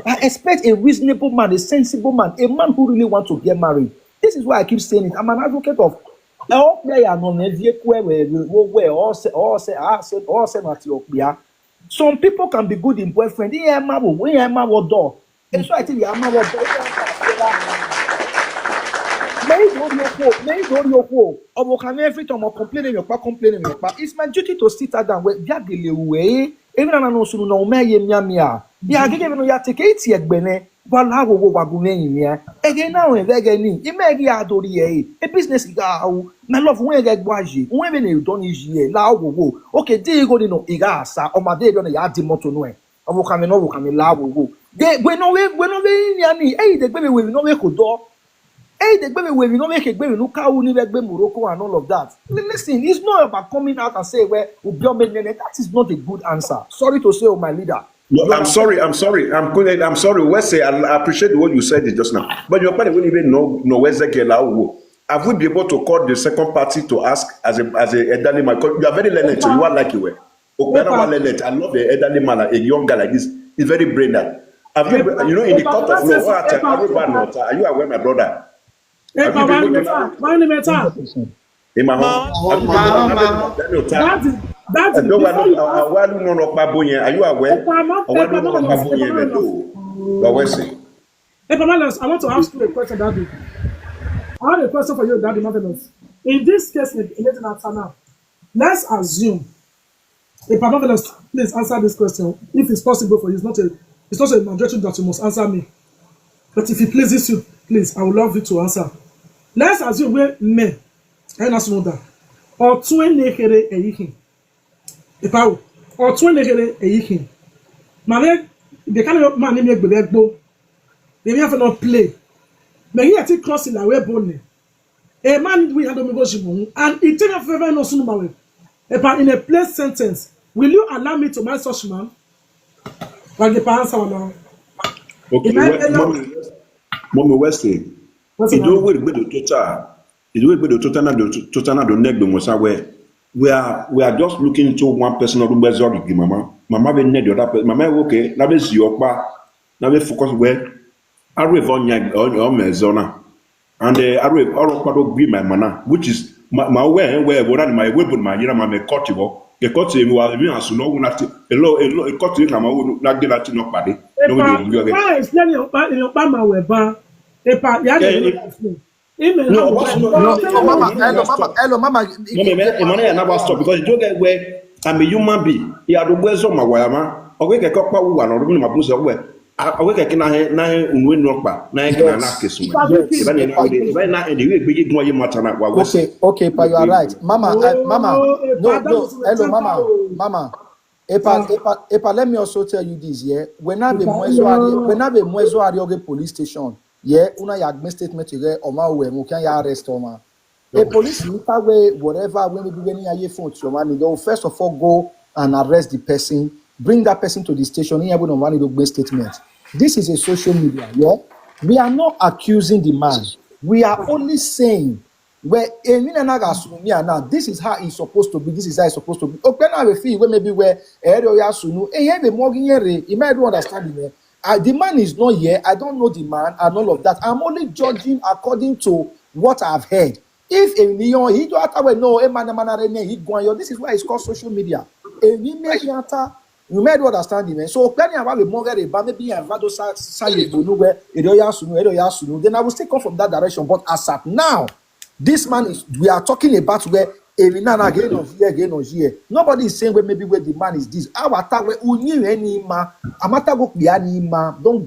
I expect a reasonable man, a sensible man, a man who really wants to get married. This is why I keep saying it. I'm an advocate of all player some people can be good in boyfriend. Door. And so I tell you, I'm not every time I'm complaining, it's my duty to sit down where even I know soon no me yemia. Yeah, again, no ya take it yet bene. Wala wo wagume again now and again. Imagi adori a business go. My love when get waji. When you don't is la wo. Okay, there you go no igasa or my day don't ya di moto no. Obo kame no kame la wo. They when no yani. Hey, the baby will no we could do. Hey, the baby will not make a baby look how we live Morocco and all of that. Listen, it's not about coming out and say that is not a good answer. Sorry to say, oh my leader. No, I'm sorry. I'm sorry. Wesley, I appreciate what you said just now. But your party won't even know Wesley. Have we been able to call the second party to ask as a elderly man? You are very learned, so you are like you were. I love the elderly man, a young guy like this. He's very brilliant. Have you, in the court of law, are you aware, my brother? In my home, are you aware? I want to ask you a question, Daddy. I have a question for you, Daddy Marvelous. In this case, now, let's assume, Marvelous, please answer this question. If it's possible for you, it's not a mandatory that you must answer me. But if it pleases you, please, I would love you to answer. Let's assume we men, and as know that, or 20 here a year. If I or 20 here a year. My the kind of man make the bo. They have not play. But here take crossing away bone. A man we had a negotiable and it take a favor no soon away. But in a place sentence, will you allow me to marry such man? Like the parents are now. Okay, Mommy Wesley. It will be the total. It will be the total. The neck. We are just looking into one person of the result. Mama will need the other person. Mama, okay. Now is your pa. Now we focus where I rev on your mezona, and I rev all part of my mana, which is my way where my weapon, my yama may cut you. The cut you are even as no one at a cut you. I'm not getting no body. Why explain your Obama weba? No, Mama. I never stop because you don't get where I'm a human being. You are the words of my wayama. Okay, I got power one or my boots away. I work at nine win rock back. Nine can ask us. Okay, but you are right. Mama, no, hello, Mama. Epa, let me also tell you this, yeah. When I be Mwezo police station, yeah, una ya admit statement here, oma we mo can ya arrest oma. A police way whatever when we begin your phone to man, they will first of all go and arrest the person, bring that person to the station, here we don't want to statement. This is a social media, yeah. We are not accusing the man. We are only saying where now this is how it's supposed to be. This is how it's supposed to be. Okay, now we feel maybe where you might don't understand it. The man is not here. I don't know the man and all of that. I'm only judging according to what I've heard. If a million he this is why it's called social media. You might understand it. So then I will still come from that direction. But as at now, this man is we are talking about where nobody is saying where maybe where the man is this.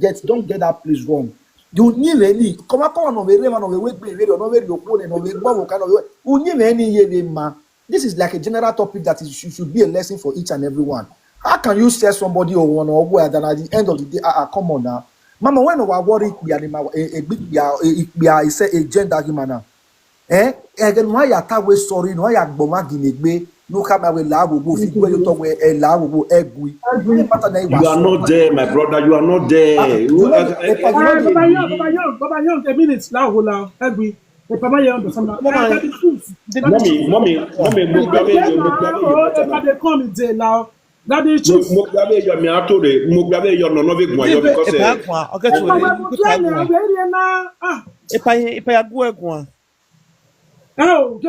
Don't get that place wrong. You need any come on. This is like a general topic that should be a lesson for each and every one. How can you say somebody or one or where then at the end of the day, come on now, Mama, when we worry be a say a gender human. Again, why you are sorry, no, ya gboma ginegbe, no come away labo, go fit where you talk where a labo egui. You are not there, my brother. You are not there. Baba Young, a minute now, egui. Mommy, they come in there now. Daddy choose. Mo grabe yo mi atore, mo grabe yo no ve gun yo because Epa we butia na we ri na ah. Epa ya gu egun. Oh,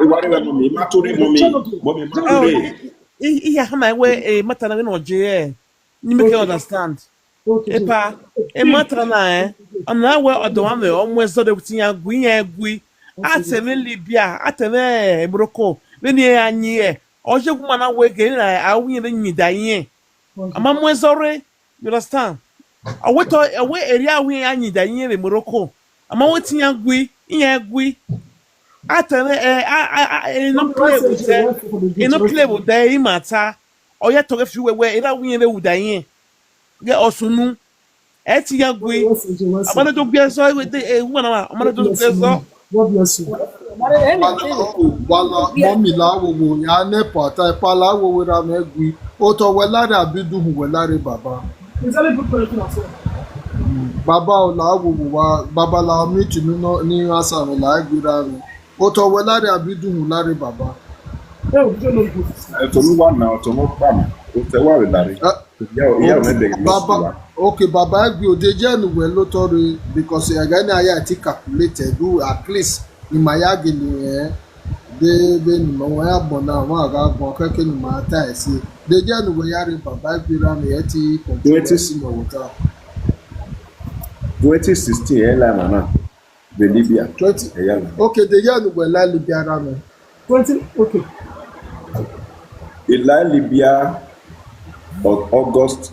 iwari we mo mi matore mo mi Oh, matore. iya hama we mata na we no je ni make you understand. Epa mata na ana we odo ame o mo so de tinya gu yan gu atene libia atene ebroko we ni anyi e oje gu mana we ge na awunye de nyida yin ama mo zore you understand awoto awe area awunye anyida yin le moroko ama wo tinya gu yan gu atene no play with the matter oya to fi wewe ira awunye le wuda yin ge osunu eti ya gu amana to gbe so we de wona amana to gbe so. God bless you. Wala mommy la wo ya ne pata pa la wo ra me gui o to we lare abidu hu we lare baba It's a good question as well. baba o la wo wa baba la mi tu no ni asa no la gui ra mi o to we lare abidu hu lare baba Eh, we don't know the good. To mi wa na to mo pa mi. O te wa re dare. Ya o me de baba okay baba gui o de je nu we lo to re because ya ga na ya ti calculated do at least ni maya gini de ni mo ya bona wa ga gbon keke ni ma ta esi de je nu we ya re baba gui ra mi e ti control si mo wota 2016 la mana de Libya. 20 okay de je nu we la Libya ra mi 20, okay. Ila Libya of August.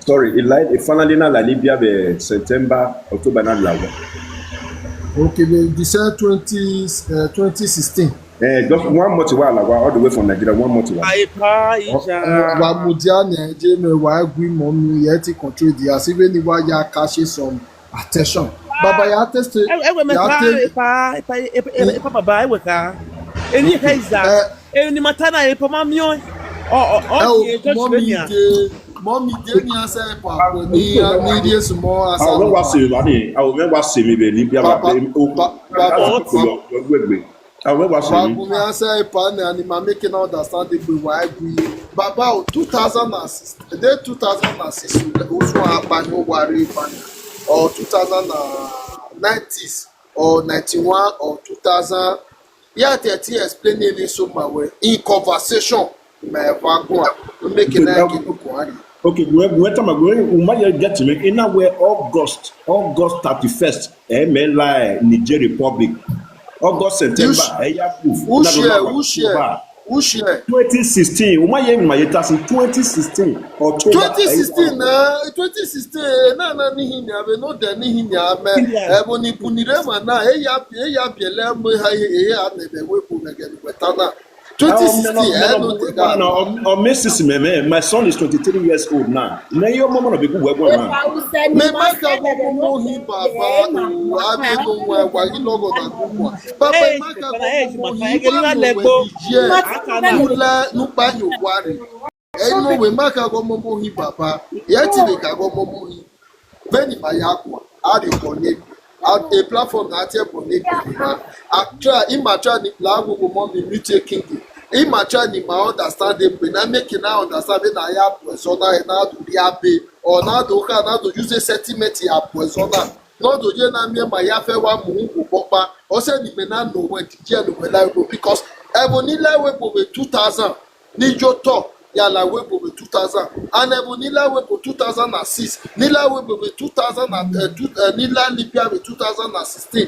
Sorry, finally na la Libya be September, October na la. okay the December 2016 Just 1 month while all the way from Nigeria, 1 month while. Epa ija wa mudia na je me wa gui mo mi ye ti control the as even ni wa ya cash some attention baba ya test ewe me pa epa baba ewe ka eni ka iza eni matana epa mamio mommy de ni asa pa ni dey small asa I will never see me be Libya ba I will never see babu mi asa pa na ni ma make na understand the wa gui baba 2006 the 2006 also apa ni wa re pa or 2090s or 91 or 2000 yeah they explaining it so my way in conversation my background make na get ko ari okay we time ago we get to make in where August 31st Niger Republic August September who share 2016 we might even my 2016 October 2016 na ni hinya be no de ni hinya me ebo ni punire ma na ya biele mo ha ya na be we po me get betana 2016 my son is 23 years old now. Now your mama no be good work now. Me maka go mo hi baba o abi no wa yi logo na go baba maka go mo hi baba no pa yo kware eno we maka go mo hi baba ye ti be ka go mo hi beni ma ya kwa ari koне at a platform na tie kone atra imatra ni la go mo mi taking immature ni ma understand them but na make na understand na ya persona na do dia be or na do ka na do use sentiment ya persona no do je na me ma ya fe wa mu ko popa o se ni me na no we je no we like because ebony lewe po 2000 ni jo to ya la we po 2000 and ebony lewe po 2006 ni la we po 2002 ni la Libya 2016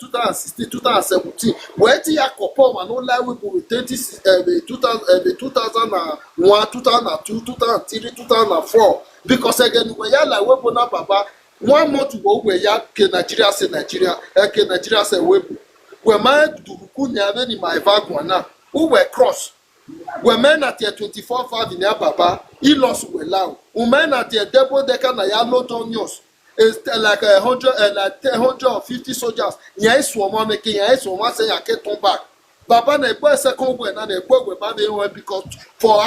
2017 we ti ya kopo ma no la we po 2001 2002 2003 2004 because again we ya la we po na baba 1 month go we ya ke Nigeria say we we ma duruku ni ave ni my vagon na who were cross we men at 24/5 in baba he lost we lao we men at double decker na ya load onions is like 150 soldiers yan is one making yan is one say ya get turn back baba na egbe second we na egbe we ba be one because for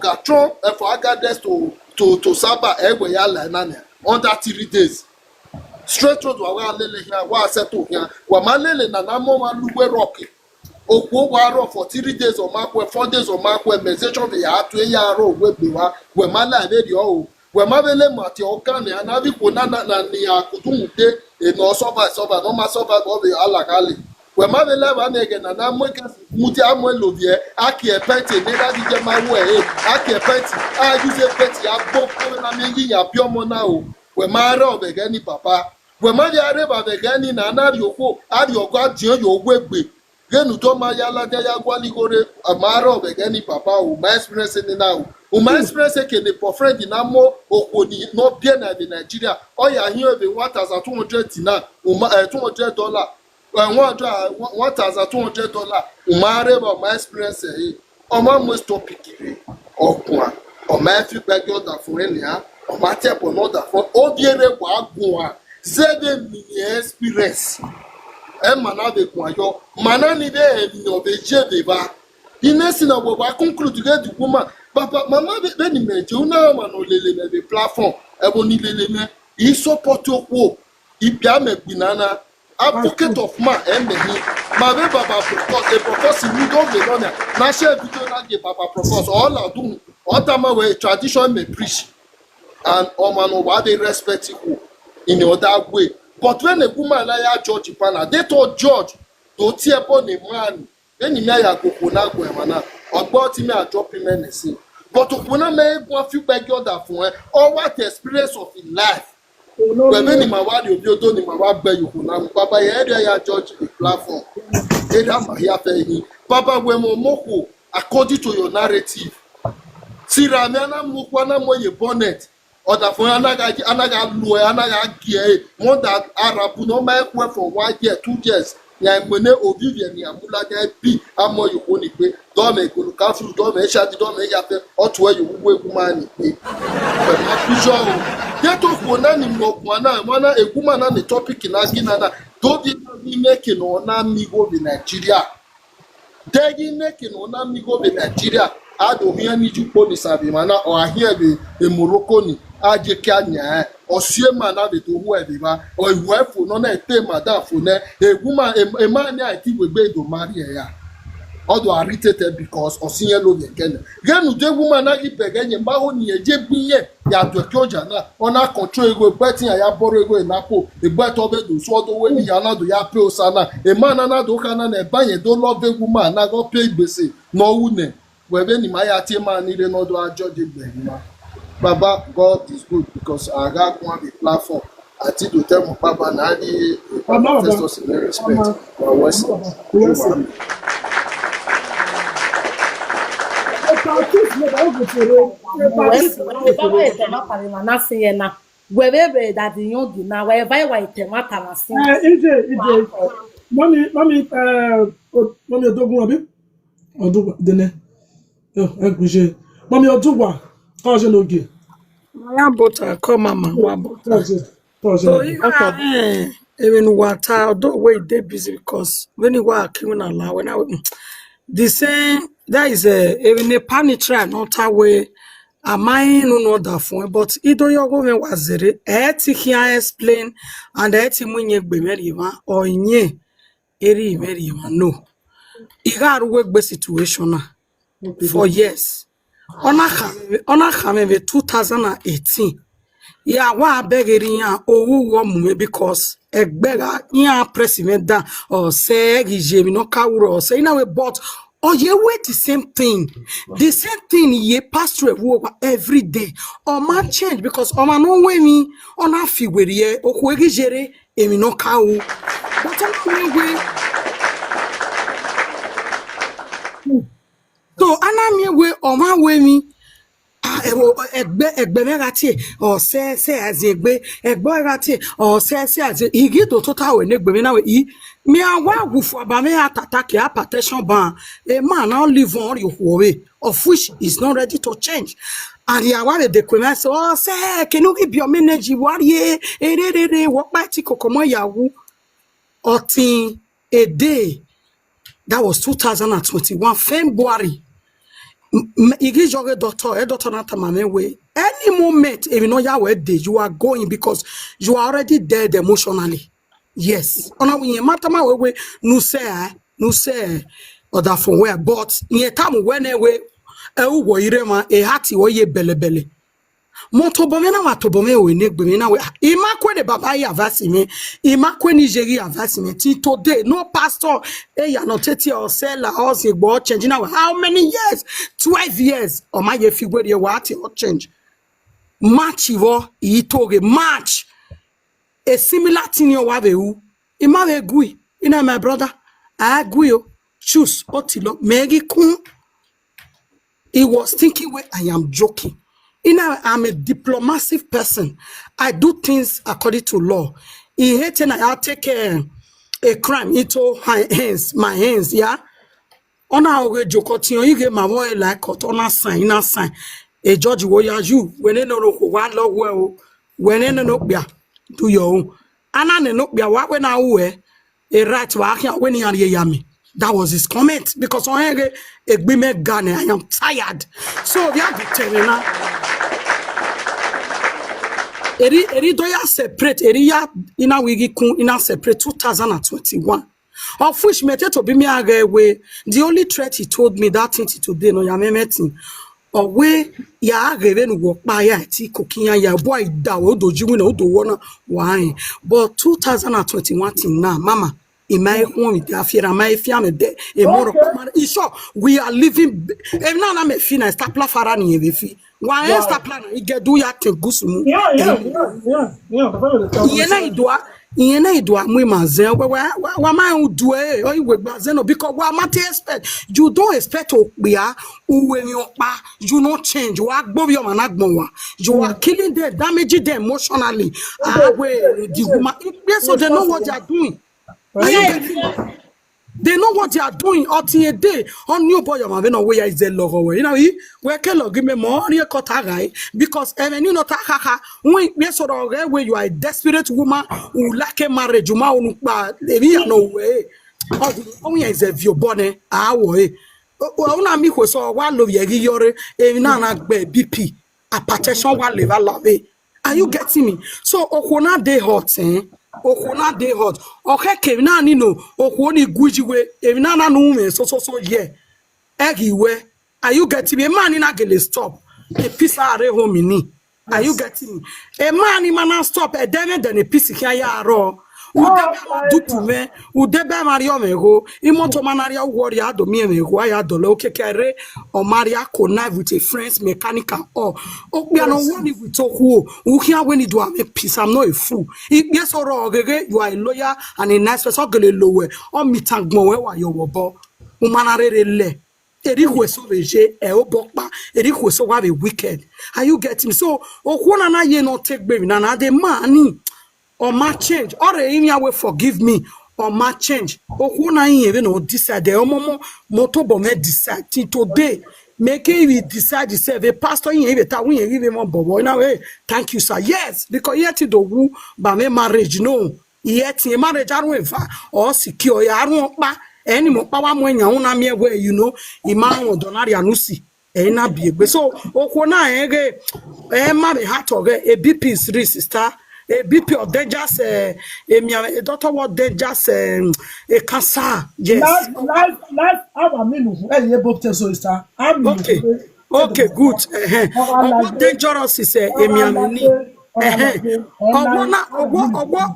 gatron for agades to saba egbe ya la na under 3 days straight road wa lele here wa settle here wa malele na mo ma luwe rock okwo waro for 3 days or makwe 4 days or makwe message be ya to ya aro we be wa we mala be di o we ma bele mati o kan ya na bi ko na ni akutumute e no soba no ma soba go be ala kali we ma bele ba me ge na mo ke muti amo lovie aki e penti ni da di je ma wo e aki e penti a ju se penti ya bo ko na me yi ya bi omo na o we ma ro be ge ni papa we ma ya re ba be ge ni na na ri oko ari ogo adian yo gbe genu to ma ya la ya gwali gore amaro be ge ni papa o my experience ni na o my experience ke ni for friend na mo okoni no bien na the Nigeria o ya hin be 1200 na o ma $200 $1,200 umare ba my experience e o ma mo stop pikiri okun o ma fi gbege oda fun eni ha o ma te po no da fun o biere wa gun a zede mini experience e mana be kun ayo mana ni be e no be je be ba inesi na bo ba conclude get the woman papa mama be ni meje una ma no lele me be platform e bo ni lele me I support okwo ibia me gbinana advocate of man emeni ma be baba propose we don be done na share video na give baba propose all I do otama we tradition me preach and man no dey respect you in other way but when a woman na ya judge pana they told judge to tear upon a man then me ya go na go mana ogbo ti me a drop him anything but okuna me go feel beg you that for all what experience of in life when ni ma wa di obi odo ni ma wa gbe you na baba ye area ya judge the platform area ma ya fe yin baba we mo moko according to your narrative sira me na mo kwa na mo ye bonnet oda fun anaga lu anaga gie one that arabu no ma ekwe for 1 year 2 years ya mene ovivie ni amula ga bi amo yo ko ni pe do me ko ka fu do me sha di do me ya fe otu e yo wu egu ma ni pe ma kujo ye to ko na ni mo kwa na mana egu ma na ni topic na gina na do bi ni make no na mi go be Nigeria degi make no na mi go be Nigeria ado hia ni jupo ni sabi mana o ahia be e Morocco ni aje kanya osie mana be to hu e be ba o iwu efo no na ete madam fo na eguma e man ni ati gbegbe do mari e ya odo irritated because osinye lo be kenya genu de woman na ipege nye mba ho ni eje biye ya do kyoja na ona control ego gbetin ya boro ego inapo egbe to be do so do we ni ya na do ya pe osana e man na do kana na e banye do love woman na go pay gbese no wune webe ni ma ya tie man ni re no do ajo de gbe ma Baba, God is good because I got one platform. I think to tell my Baba na the professors in respect. Mommy Odugwa, how's your okay? My butter, come mama, one butter. So even water, although wait they busy because when you are criminal now, when I the same that is even a panic try not away. Am I no know that phone? But either your government was there, here explain and munye bemeriva or nye eri meriva no. Iga work best situation for years. Ona kame 2018. Ya wa begeri ya owu wo mume because egbega ya president da or say gije mi no kawuro or say na we but oh ye wait the same thing ye pass through every day or man change because o man no we mi ona fi were ye okwo gijere emi no kawu but so anamie we o ma we mi egbe megati or say as egbe rati or say as he get to total we negbe na we me awa gufu aba me attack ya hypertension ban a man now live on your way of which is not ready to change and ya wa the comment so say can you give your energy warrior work by ti kokomo yawu otin a day that was 2021 February. Doctor any moment if you know your day you are going because you are already dead emotionally. Yes. We or that from where. But in a time when we wo irema e hati wo ye belebele. Motobomena matobome we negbemena we imakwe de baba ya vasime imakwe Nigeria vasime ti today no pastor ya no tete or seller or se gbo change now how many years 12 years o ma ye figure ye what or change match wo itoge match a similar thing you have u imawe gui ina my brother I agree choose otilo megi kun. He was thinking where I am joking. I'm a diplomatic person. I do things according to law. He hated I take a crime into my hands, yeah. On our jokotion, you get my boy like on a sign, a judge warrior you when they know what law well, when they know do your own. And I know when I wear a right when you are yummy. That was his comment because on a agreement gun, I am tired. So we have to tell you now. Eri doya separate area ina wigi kun ina separate 2021. Of which mete to be me agawe. The only threat he told me that thing today no ya memetin. Or we ya agave no work by ya ti cooking ya boy da odo jimu na odo wona why. But 2021 thing now, mama. In my home, with the fear, my family, we are living. If not, I'm a fina stapler farani evi. Why stapler? You get do ya te gusumu. Yeah. Yena idua mwe mazen. Wa ma udue. Oyi we mazen because wa ma te expect. You don't expect to be uwe nyopa. You not change. Wa gbo your managmonwa. You are killing them, damaging them emotionally. The woman. So they know what they are doing. They know what they are doing until a day on new boy no way is the love away. You know, we can give me more because you know when sort of where you are a desperate woman who like a marriage, you no way. Only is a view bonnet, way. Una mi so one love yore na BP a partition one level love. Are you getting me? So okona day hot, okona day hot. Okay, Kevina Nino, Okoni Gujiwe, Evinana no so yeah. Egiwe. Are you getting me? A man in a gele stop. A piece are home in. Are you getting me? A man in man stop a demi than a piece here raw. Udebe Mario Mego, Imoto Manaria warrior do me wire do loke kere or Maria connive with a friend's mechanical or we are not one with who here when you do a piece. I'm not a fool. Yes or you are a lawyer and a nice person lower or me tank more where you were bo umanare le. Eric so veje bokba Eric so have a wicked. Are you getting me? So okuna na ye not take baby na the money. Or my change, or any way forgive me, or my change. Okuna even no decide. The motobo decide today. Make it decide to say the pastor in even that we give him on bobo. In a way, thank you, sir. Yes, because yet the woo by me marriage no. Yet a marriage I don't or secure. I don't ba any more power when you own me where you know Iman or Donari Anusi. Na be so okuna marry heart or a BP is sister. A BP of dangerous, a daughter what dangerous, a cancer. Yes. Life, I'm able to so is okay, good. What dangerous is a miameni.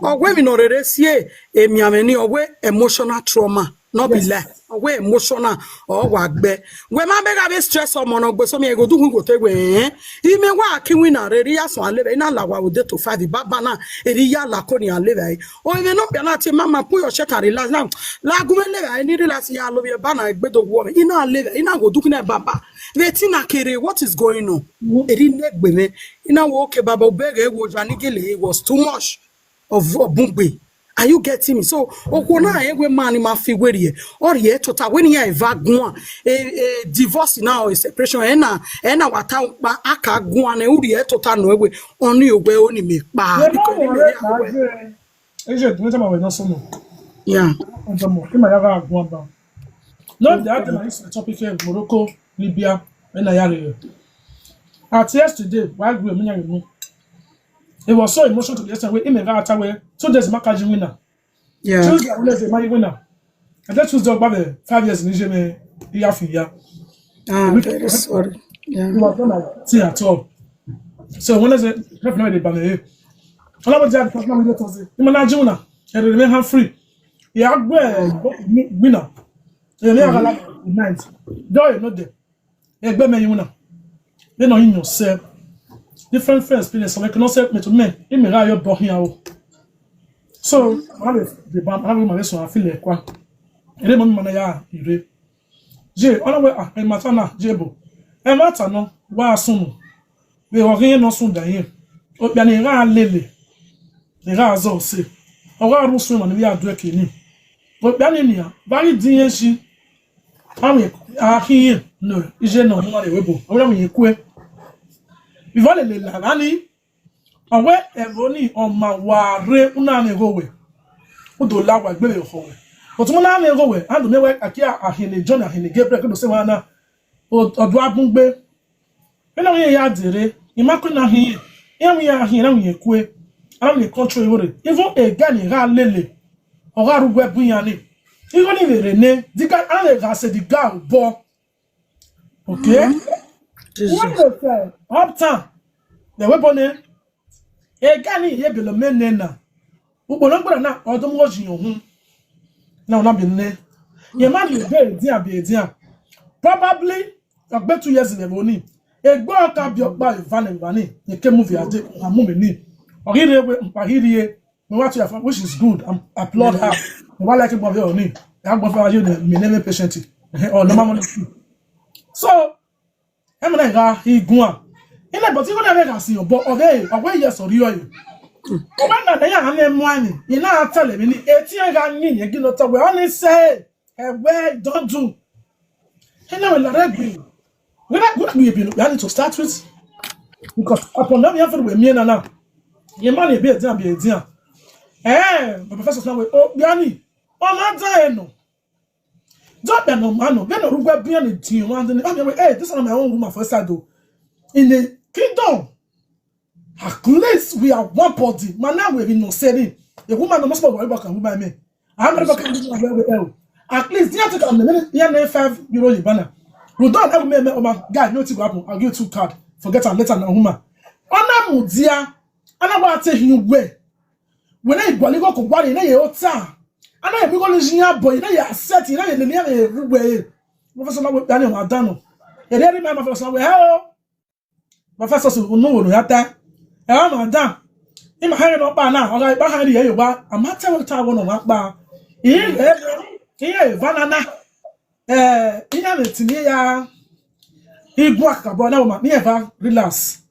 Or women already see a miameni or emotional trauma. Not be like away emotional or work be. When my beg stress or mono, so me go do go take away. He may work in winner, area so I live in a lawa with to 5 babana, area laconi and live. Or even not be not mamma put your shutter relax now. Lagume, I need relax ya love your banner, bed of water. In our live, in our go do baba. Vetina kere, what is going on? It didn't make women. In our walk baba beg was too much of Bumbi. Are you getting me? So, okona every man in my figure or yet total when you have a divorce now is separation and what aka go and uri total no way only way only me ba yeah. Not the topic here Morocco, Libya, and Nigeria. At yesterday, while we were it was so emotional to yesterday. So there's Makaji winner. Yeah. Tuesday, Wednesday, my winner. I just choose job about 5 years in Nigeria. I'm very sorry. Yeah. It was not like tea at all. So when I say definitely the banner, I was just talking about it. You man Juna, and remain hand free. Yeah, winner. You may have like night. Joy not there. Yeah, be me you know. They know in yourself. Different friends, experience. So I cannot say me to men. In me your boy here. So I have the band. I have my lesson. I feel like one. And then man ya ire. Je, on we ah matana jebo. E mata no wa sunu. We orin no sun dan yin. O bia ni ra lele. Ni ra zo se. O ra ru sun no bi adu e kini. O bia ni nia, bari din yen shi. Ami akin no, ije no mo le webo. O bia mi yin ku e. Vi vole le la lani. Awe evoni on ma ware una ni gowe. O do la wa gbe le ho we. But mo na me gowe, and do me we akia ahine John ahine Gabriel ko do se wana. Odo abungbe. Ena we ya dire, imako na hin. Yan we ya hin na we ku e. Am le control wore. Even e ga ni ra lele. O ga ru gbe bun yan ni. Even ni le rene, diga an le ga se diga bo. Okay? What the say? Up time. The weapon e ga ni ye belo menena. Ugboro na odun wo jiyan hun. Na ona bi ne. Ye man le be dia. Probably about 2 years in the morning. A go can be up by Vani. You can move your day. I'm moving. Or here, watch your which is good. I applaud her. Why like it by your name? I'm going for you, the minimum patient or no. So, I'm like, he go on. In a particular way, I see your boy away, yes, or you. When I am money, you know, tell me, 18 got me, you know, we only say, where don't do. And now we'll let me. We're not going to be able to start with because upon that, we have to be me now. Your money be a dear. Eh, the professor now, oh, Biani, oh, not no. Don't be no man, be no Ruga Biani team. Hey, this is my own room for Sado. In the kingdom, at least we are one body. Man, now we've been no selling. The woman must be able to buy me. I'm never going to do at least you have to come the €5 banner. We don't have me, guy, no thing happen. I'll give you 2 cards. Forget and later na woman. Ona mudia, ana wa take him way. When I go go kwari na ye ota. Ana ye go jinya boy na ye accept na ye na ye everywhere. Professor na we dan na dano. Ye dey remember professor we hello. Professor so no no yata. E ma dan. Im ha no ba na, oga ba ha ri ye wa. Amata we ta won no ba. Vanana. Ina metini ya igwa kabo na ma never relax.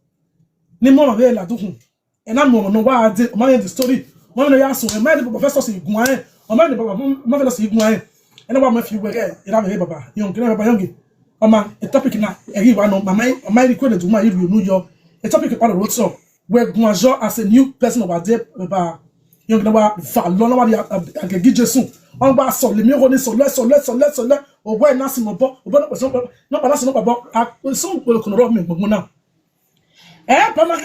Ni mo be la duhun. E na mo no wa de o ma the story. Mo no ya so e ma the professor si gun an. O ma the baba mo fe lo si gun an. E na wa ma fi we e ira me baba. Yon kina baba yongi. O ma a topic na e ri wa no mama record to ma if you know your a topic part of road so we gun ajo as a new person over there baba. Yon kina wa fa lo na wa di agegi Jesu. On va so le mi roni so le o boy na si mo bo o bo no pa na si no babo a so ko ko ro me gbogbo na pa ma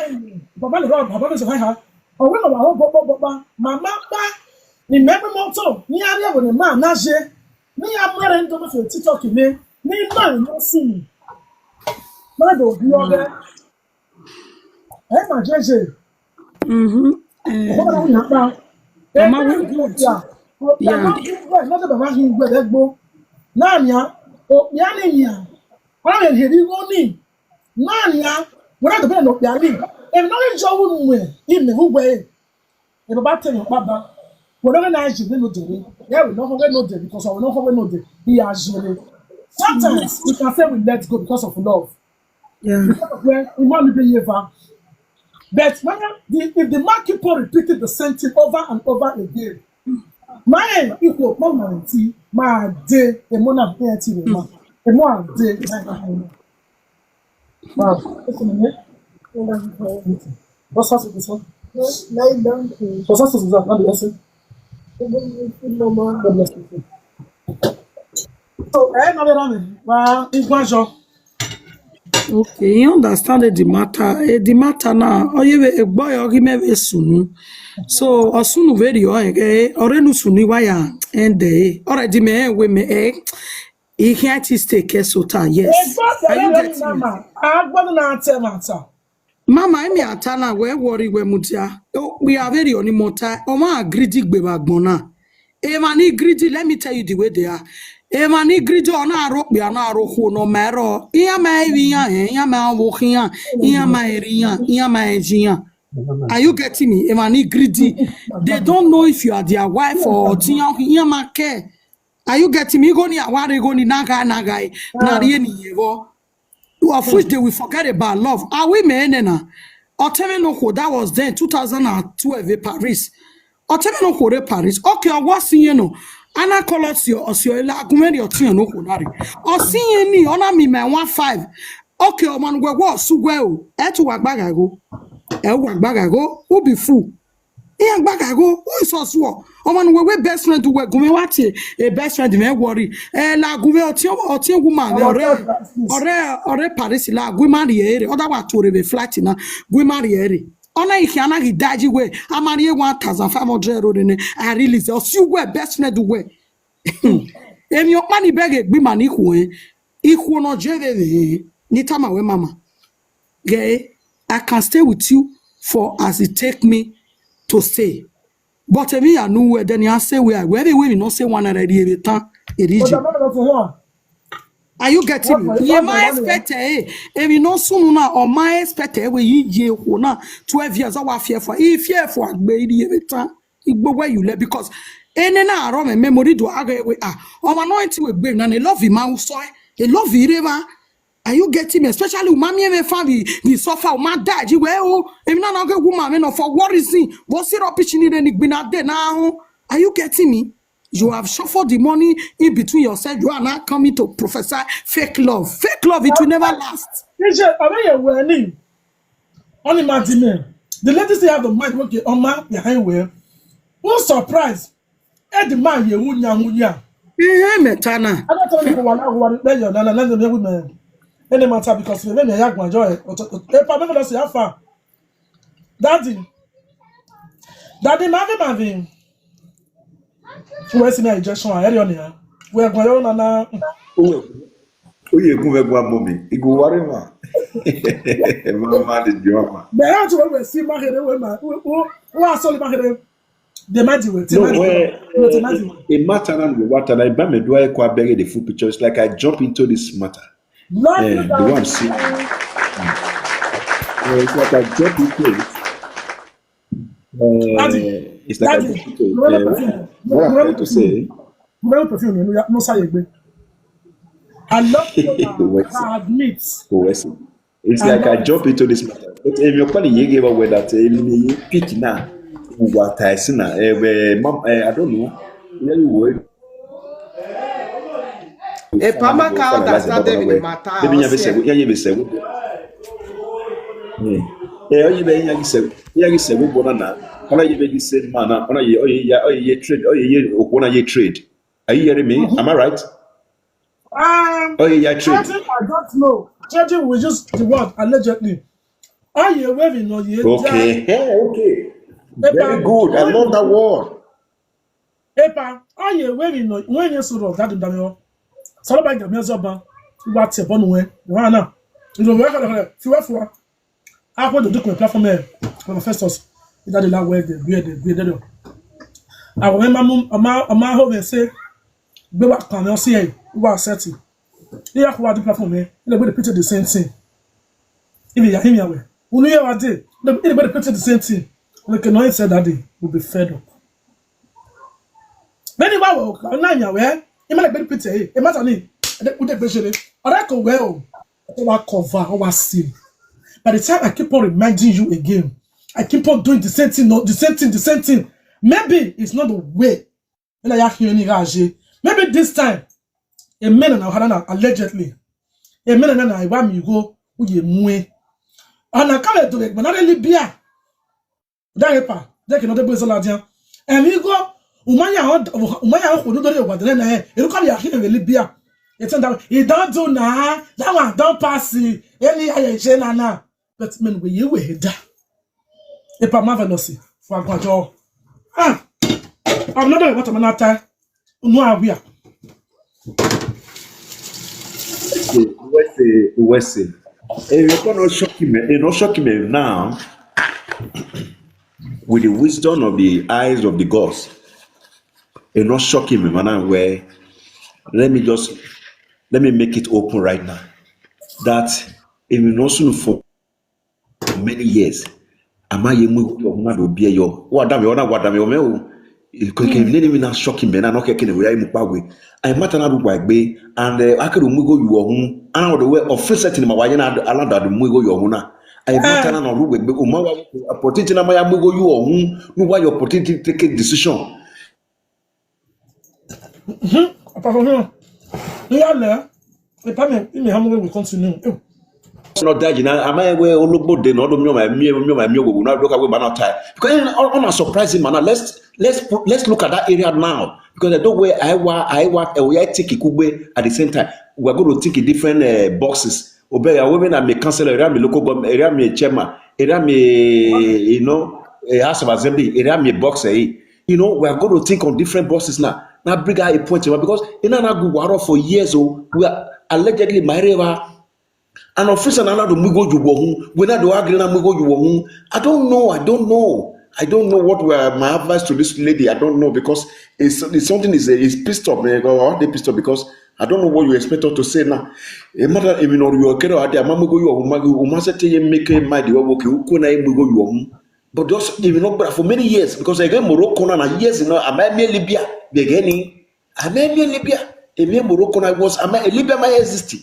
baba le ro baba so ha o we no wa bo mama pa ni me mo to ni ari wo ni ma na je ni amere ndo mo so TikTok ni ma no si ni ma do bi o be ma jeje o ba na pa Mama we good. Yeah. Not about him with that book. Nanya, oh, Yania. I am here, you only. Nanya, we're not the band of Yali. And no Joe win in the way. And about 10 Baba, whatever night you will do, yeah, we know how we know it because I know how we know it. He has sometimes we can say we let go because of love. Yeah. We want to be ever. But if the man keep on repeating the same thing over and over again, my equal permanency, my day, a monarch deity, a more day. Wow, what's up with this one? What's up with that? Not the lesson. God bless you. So, no, well, it's one job. Okay, you understand the matter. The matter now. Oh, you a boy or give me sunu. So as soon very or no sunu waya and already me we me he can't take care so yes. Are you getting me? Mama? I'm going to matter. Mama, I'm atana we worry we mutia. We are very on mota. Oma greedy bebagbona. Emani greedy, let me tell you the way they are. Emani greedy on a rope, we are not roho no mero. Iya ma iya ma wokia, iya ma eria, iya ma ejia. Are you getting me? Emani greedy. They don't know if you are their wife or tia iya ma care. Are you getting me? Go ni aware go ni naga nagai. Na rieni yevo. Of which they will forget about love. Are we men? Otemenoko, that was then 2012 Paris. Otemenoko Paris. Okay, what's you know? Anna Colosio or Siola Gumeni or Tiano Kunari. Or seeing me on me, man, 1-5. Okay, man, what so well. Etu Wagbago. Wagbago, who be fool. Iyan Bagago, who is also woman we best friend to work Gumewati, a best friend may worry. La Gume or woman or Paris la Guimariere, or that to be flatina, Guimariere. Ona Ikiana he daji way, Amari 1,500 in a release or you were best friend to work. And your money bag a Guimani equal no jede, Nitama we mama. Gay, I can stay with you for as it take me to say, but me I know where then you say where we not say one already every time a region. Are you getting me? Yeah, my expect if you know soon now or my expect we ye na 12 years our fear for if fear for baby every time where you let because any na around memory do agree we are or anointing with brain and a love him out so a love river. Are you getting me? Especially mommy and family, the suffer, my dad, you well, if not a woman, for what is it? What's it opportunity and it been out there now? Are you getting me? You have shuffled the money in between yourself. You are not coming to prophesy fake love. Fake love, it will never last. Only Martin, the ladies have the mind working on my behind where. What surprise? The man, you wunya. Metana. I don't tell you what women. Any matter because when me yak my joy pa me do say afa daddy mavin we see me injection area on here we go yo na Oye gun ve gwa mommy igo ware ma mama de joma me how to we see ma here we ma we asoli ma here the magic we a matter and water like ba me do I kwa bury the full picture. It's like I jump into this matter. The one see. It's like I jump into it. It's like I jump into it. What I'm trying to say. I love to admit. It's like I jump into this matter. But if you're calling you gave away that you pitch now, what I see now, I don't know. You E Pama ka understand the matter. Maybe you have said, yeah, you say, yeah, you may say, yeah, you say, Bonana, how you may say, man, on a trade, on a trade. Are you hearing me? Am I right? Oh, yeah, trade. I don't know. Trading was just the word allegedly. Are you waving on you? Okay, okay. Very good. I love that word. Epa, are you waving on when you saw that in the so by the Mezoba, what's a bonway, Rana. You know, where few I want to do a platform for the first house. That is where the I remember my home and say, be what can you see? You are setting. Here, who are the platform here? Everybody picture the same thing. If you are him away, who knew what day? Everybody picture the same thing. We can only say that day will be fed up. Many wow, online away. You might be pretty. A matter me. Put the pressure. Or I go well. Or cover or sin. By the time I keep on reminding you again, I keep on doing the same thing, the same thing. Maybe it's not the way. And I have hearing Raji. Maybe this time, a man and a allegedly. A man and I want me go with you mue. And I can't do it, but not only beer. That they cannot be so large. And we go. Umanya do the na e come here here Libya. It don't do na that one don't pass Any I jena na, but men we you we da. Epa marvelous for agwajo. Ah, I'm not what I'm not. No, we are. West. You're not shocking me. You're not shocking me now with the wisdom of the eyes of the gods. You're not shocking me, man. Where let me make it open right now. That it will not soon for many years. Am I will be your what damn what damn your can let me not shocking me. I'm not taking away way. I matter not by bay and I could mugo you home. I know the way of first setting my way and I land that mugo your hona. I matter not with Umawa opportunity na my mugo you home. No why your opportunity take a decision. Yeah, the payment in the hammer will continue. Not that you know, am I where all about the not my will not look away by not time. Because on a surprising manner, let's look at that area now. Because I don't where I want we are taking Kube at the same time. We're going to take different boxes. Obey a women and me councillor, area me local government, area me chairman, area me a house of assembly, area me box. We are going to think on different boxes now. Now bring out a point because in an agu for years, we are allegedly married. And officer na do mugo jubo hu we na do agree na mugo jubo hu. I don't know what were my advice to this lady. I don't know because it's something is pissed off. They pissed off because I don't know what you expect her to say now. A matter if you know you are there, mugo you hu must say make my the work you kuna mugo you hu. But just even not for many years because again Morocco na years I'm Libya beginning. I'm Libya. Even Morocco I was Libya my existing.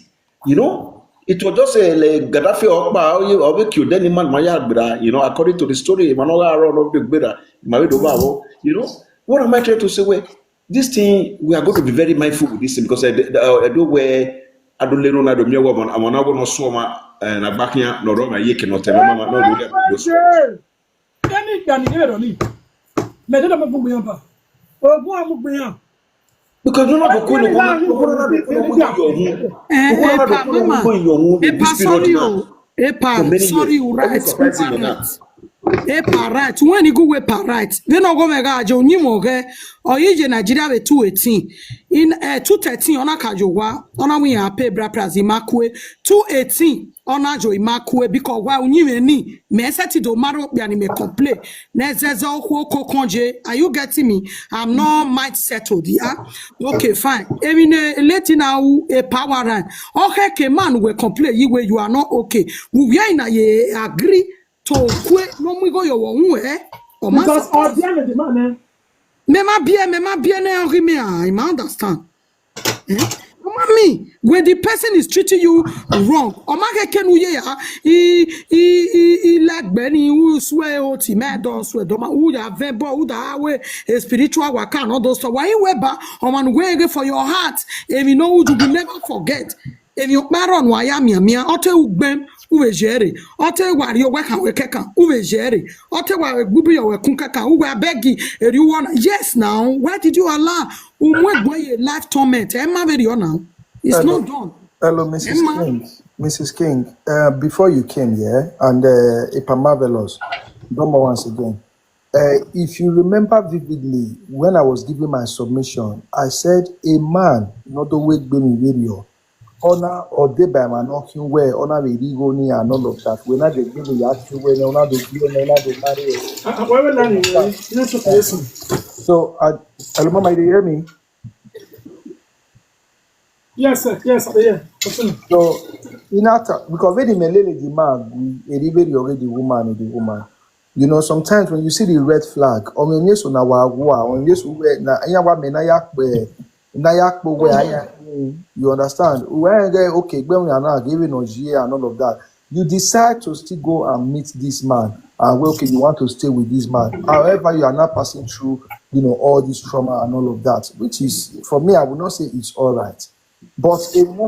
It was just like Gaddafi or killed any man, according to the story, what am I trying to say? Well, this thing, we are going to be very mindful with this thing because I do where I don't let on the woman, I'm not going to swim and I back here, no wrong, I cannot tell mama, no, because you're not going right. When you go with right, they not go mega Johnny Moge or you Nigeria with 218 in 213 on a kajowa on a we are pay bra price imakwe 218 on a jo imakwe because why you ni me set it do maro be me complain nezezo ko konje. Are you getting me? I'm not might settled yeah. Okay, fine. Even let now a power run. Okay, man we complain you are not okay. We are in a agree to quit no we go your own way or because all the other man me ma bien I understand. Me when the person is treating you wrong or ma can we he like Benny who swear o ti me don swear do ma who ya verbal who da way a spiritual work and all those stuff why you weba or man way for your heart if you know you will never forget if you baron why me ote ugbem uwe jere ote wari o weka wekeka uwe jere ote wa gubu yo wekunkaka uwe abegi you want yes now why did you allow umwe boy life torment emma very now it's Hello. not done. Hello, Mrs. King. Before you came here, and Ipa Marvelous, number once again. If you remember vividly, when I was giving my submission, I said a man not the way being video, honor or day by man knocking where honor the rigoni and all of that. We're not the giving you actually when you're not the marriage. So, hello, Mama, you hear me? Yes, sir. Yes, yeah. So, because when the man, already the woman. You know, sometimes when you see the red flag, or when you see na you understand? Okay, when we are not giving and all of that, you decide to still go and meet this man, and okay, you want to stay with this man. However, you are not passing through, all this trauma and all of that, which is for me, I would not say it's all right. But in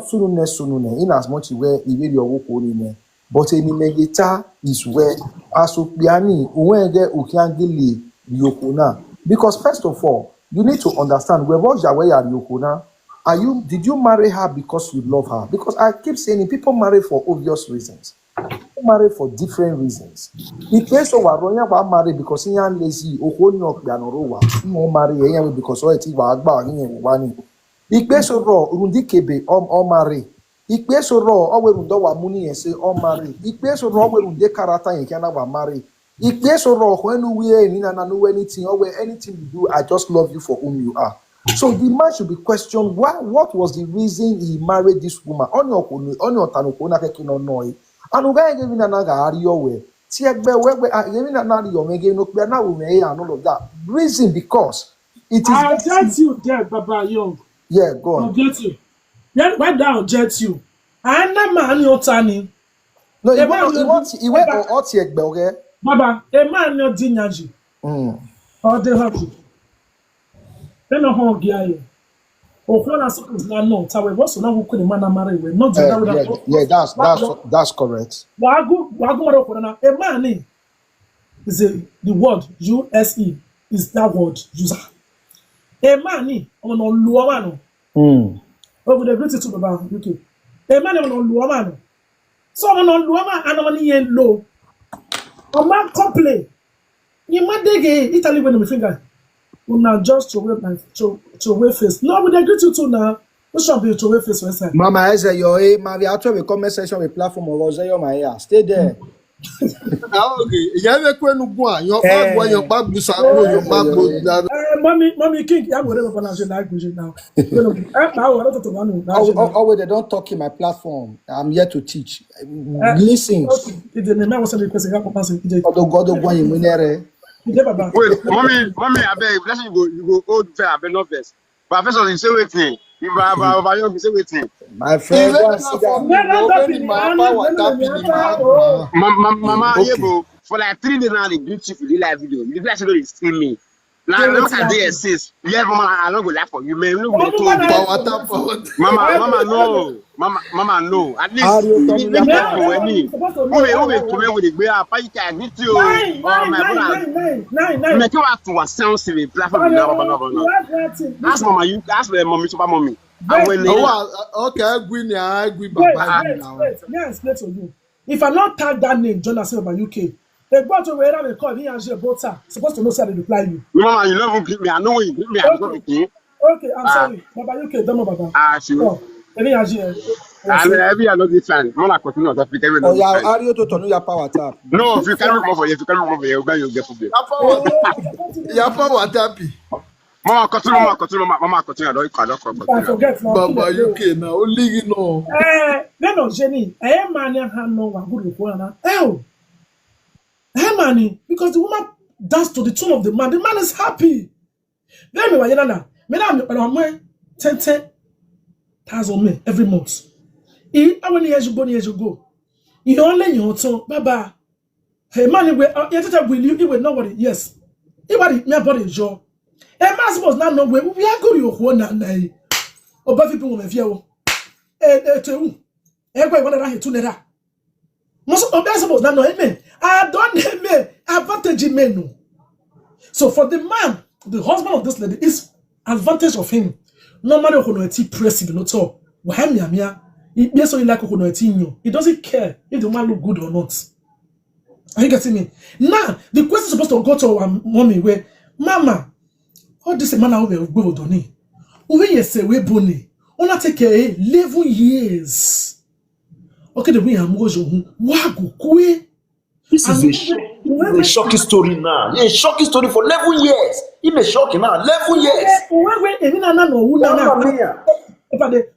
as much where your work on but in negata is where Asupiani Uwenge Ukiangili Yokuna. Because first of all, you need to understand where was your way at Yokuna did you marry her because you love her? Because I keep saying people marry for obvious reasons. People marry for different reasons. In case of Waronya marry because he is lazy, or marry because one. Ikpeso ro rundi kebe o marry. Ikpeso ro o we rundo wa muni yen say o marry. Ikpeso ro we runde character yen kana wa marry. Ikpeso ro when we ni na no anything or anything you do, I just love you for whom you are. So the man should be questioned. What was the reason he married this woman? On your tanoko na keke no noi. And uga ege na na ga ari owe. Ti egbe we ege na na yo mege no pe na wo me and all of that. Reason because it is. I'll get you there, Baba Young. Yeah, go on. I'll get you. Yeah, why that I'll get you? And that man you're turning. No, he went or oti egbe, okay? Baba, a man you're dinyaji. Or they have you. Then a whole guy. Or when I suppose not know, Tawe was so now who could a man marry with not that. Yeah, that's correct. A man is the word USE is that word user. A man on Luamano. Over the British to the UK. A man on Luamano. Someone on Luama and on yen low. A man complain. You might dig Italy when we finger. Now just to away face. No, we agree to now. We should be to away face. Mama, I say your maybe after the comment section with platform or my ear. Stay there. Okay, you have a question. Your bag, your bag, your bag. Mommy King, I'm whatever pronunciation language now. Oh, they don't talk in my platform. I'm here to teach. Listen. Wait, mommy, I beg, let's you go old fair, I beg no first. But first of all, you say waiting. You say waiting. My friend, Mama, okay. For like 3 days now, they beautiful live video. You guys know they see me. Now, look at the assist. Yeah, Mama, I don't go laugh for you, man. Look, Mama, no. Mama, no. At least, you make that for me. Who to me with the bear, I can meet you. Oh, my brother. Make you have to sound silly. Platform. Ask Mama, you ask the mommy, super mommy. Okay, I agree, Baba. Yes, let's do. If I not tag that name, Jonas over UK. They go to wherever they call me and say, Bota, supposed to know how to reply you. Mama, you never click me. I know you click me. Okay, I'm sorry. Baba, UK, don't know Baba. Sure. Any Asia. And every another fan. Mama, continue to pick every. Oh, yeah, are you to turn your power tap? No, if you can't remove it, if you can't remove it, you'll get problem. Your power tappy. Mama, continue. I don't forget now. Baba, UK now. Only you know. No, Jenny. Man, no, good one. Hey, money, because the woman danced to the tune of the man. The man is happy. Let me why I'm 10,000 men every month. How many years you go? You only your son, Baba. Hey, money, will you will know what it yes. Everybody, my body is your. A man suppose not know where we are going to one. Or Buffy people with you. Everybody, to let most of them suppose not know amen. I don't amen. Advantage men. So for the man, the husband of this lady is advantage of him. Normally, who pressing not all. Yes, only like he doesn't care if the man look good or not. Are you getting me? Now the question is supposed to go to our mommy where, Mama, all this man I will go doni. When you say we boni, ona take 11 years. Okay, the way I'm going this is a shocking story now. Yeah, a shocking story for 11 years. Even shocking now, 11 years.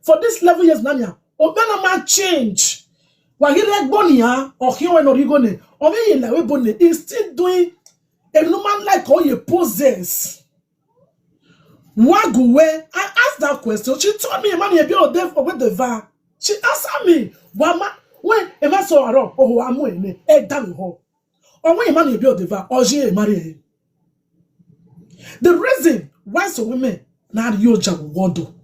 For this 11 years, Nanya, Obama man change. While he like Bonia or he or Rigone, or maybe like Bonnie is still doing a woman like all you possess. Waguwe, I asked that question. She told me, man, you be there for what the va. She answered me, Wama, when a man saw her, oh, I'm winning, a damn hole. Or when a man you build the va, or she marry. The reason why some women now you jab wado,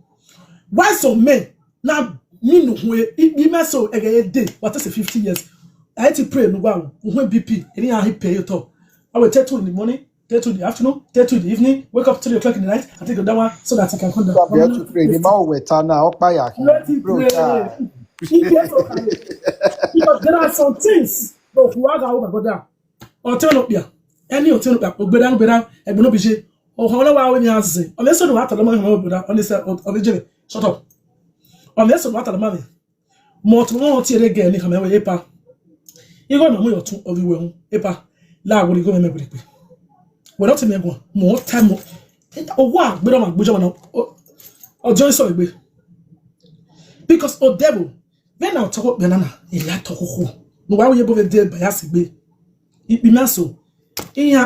why some men now mean who be so a day, what is 50 years? I had to pray no one, when BP, any how he pay it up. I will tell you in the morning, take to the afternoon, take to the evening, wake up 3 o'clock in the night, and take that one so that you can come down. So be to pray. The man we turn now up by Let it pray. It gets okay. Because there are some things that who are going to go down. Or turn up there. Any or turn up there. Or be down, and be no be. Or however when you answer. Unless you want to the money, on this originally. Shut up. Unless you want the money. More to more to again, you come away, Epa. You go no more to everywhere, Epa. La will go and make it. We're not to make more time. Or what? We don't want or join so be. Because o devil, when I talk about banana, he like to ho. No why we go there by us be. It be so. He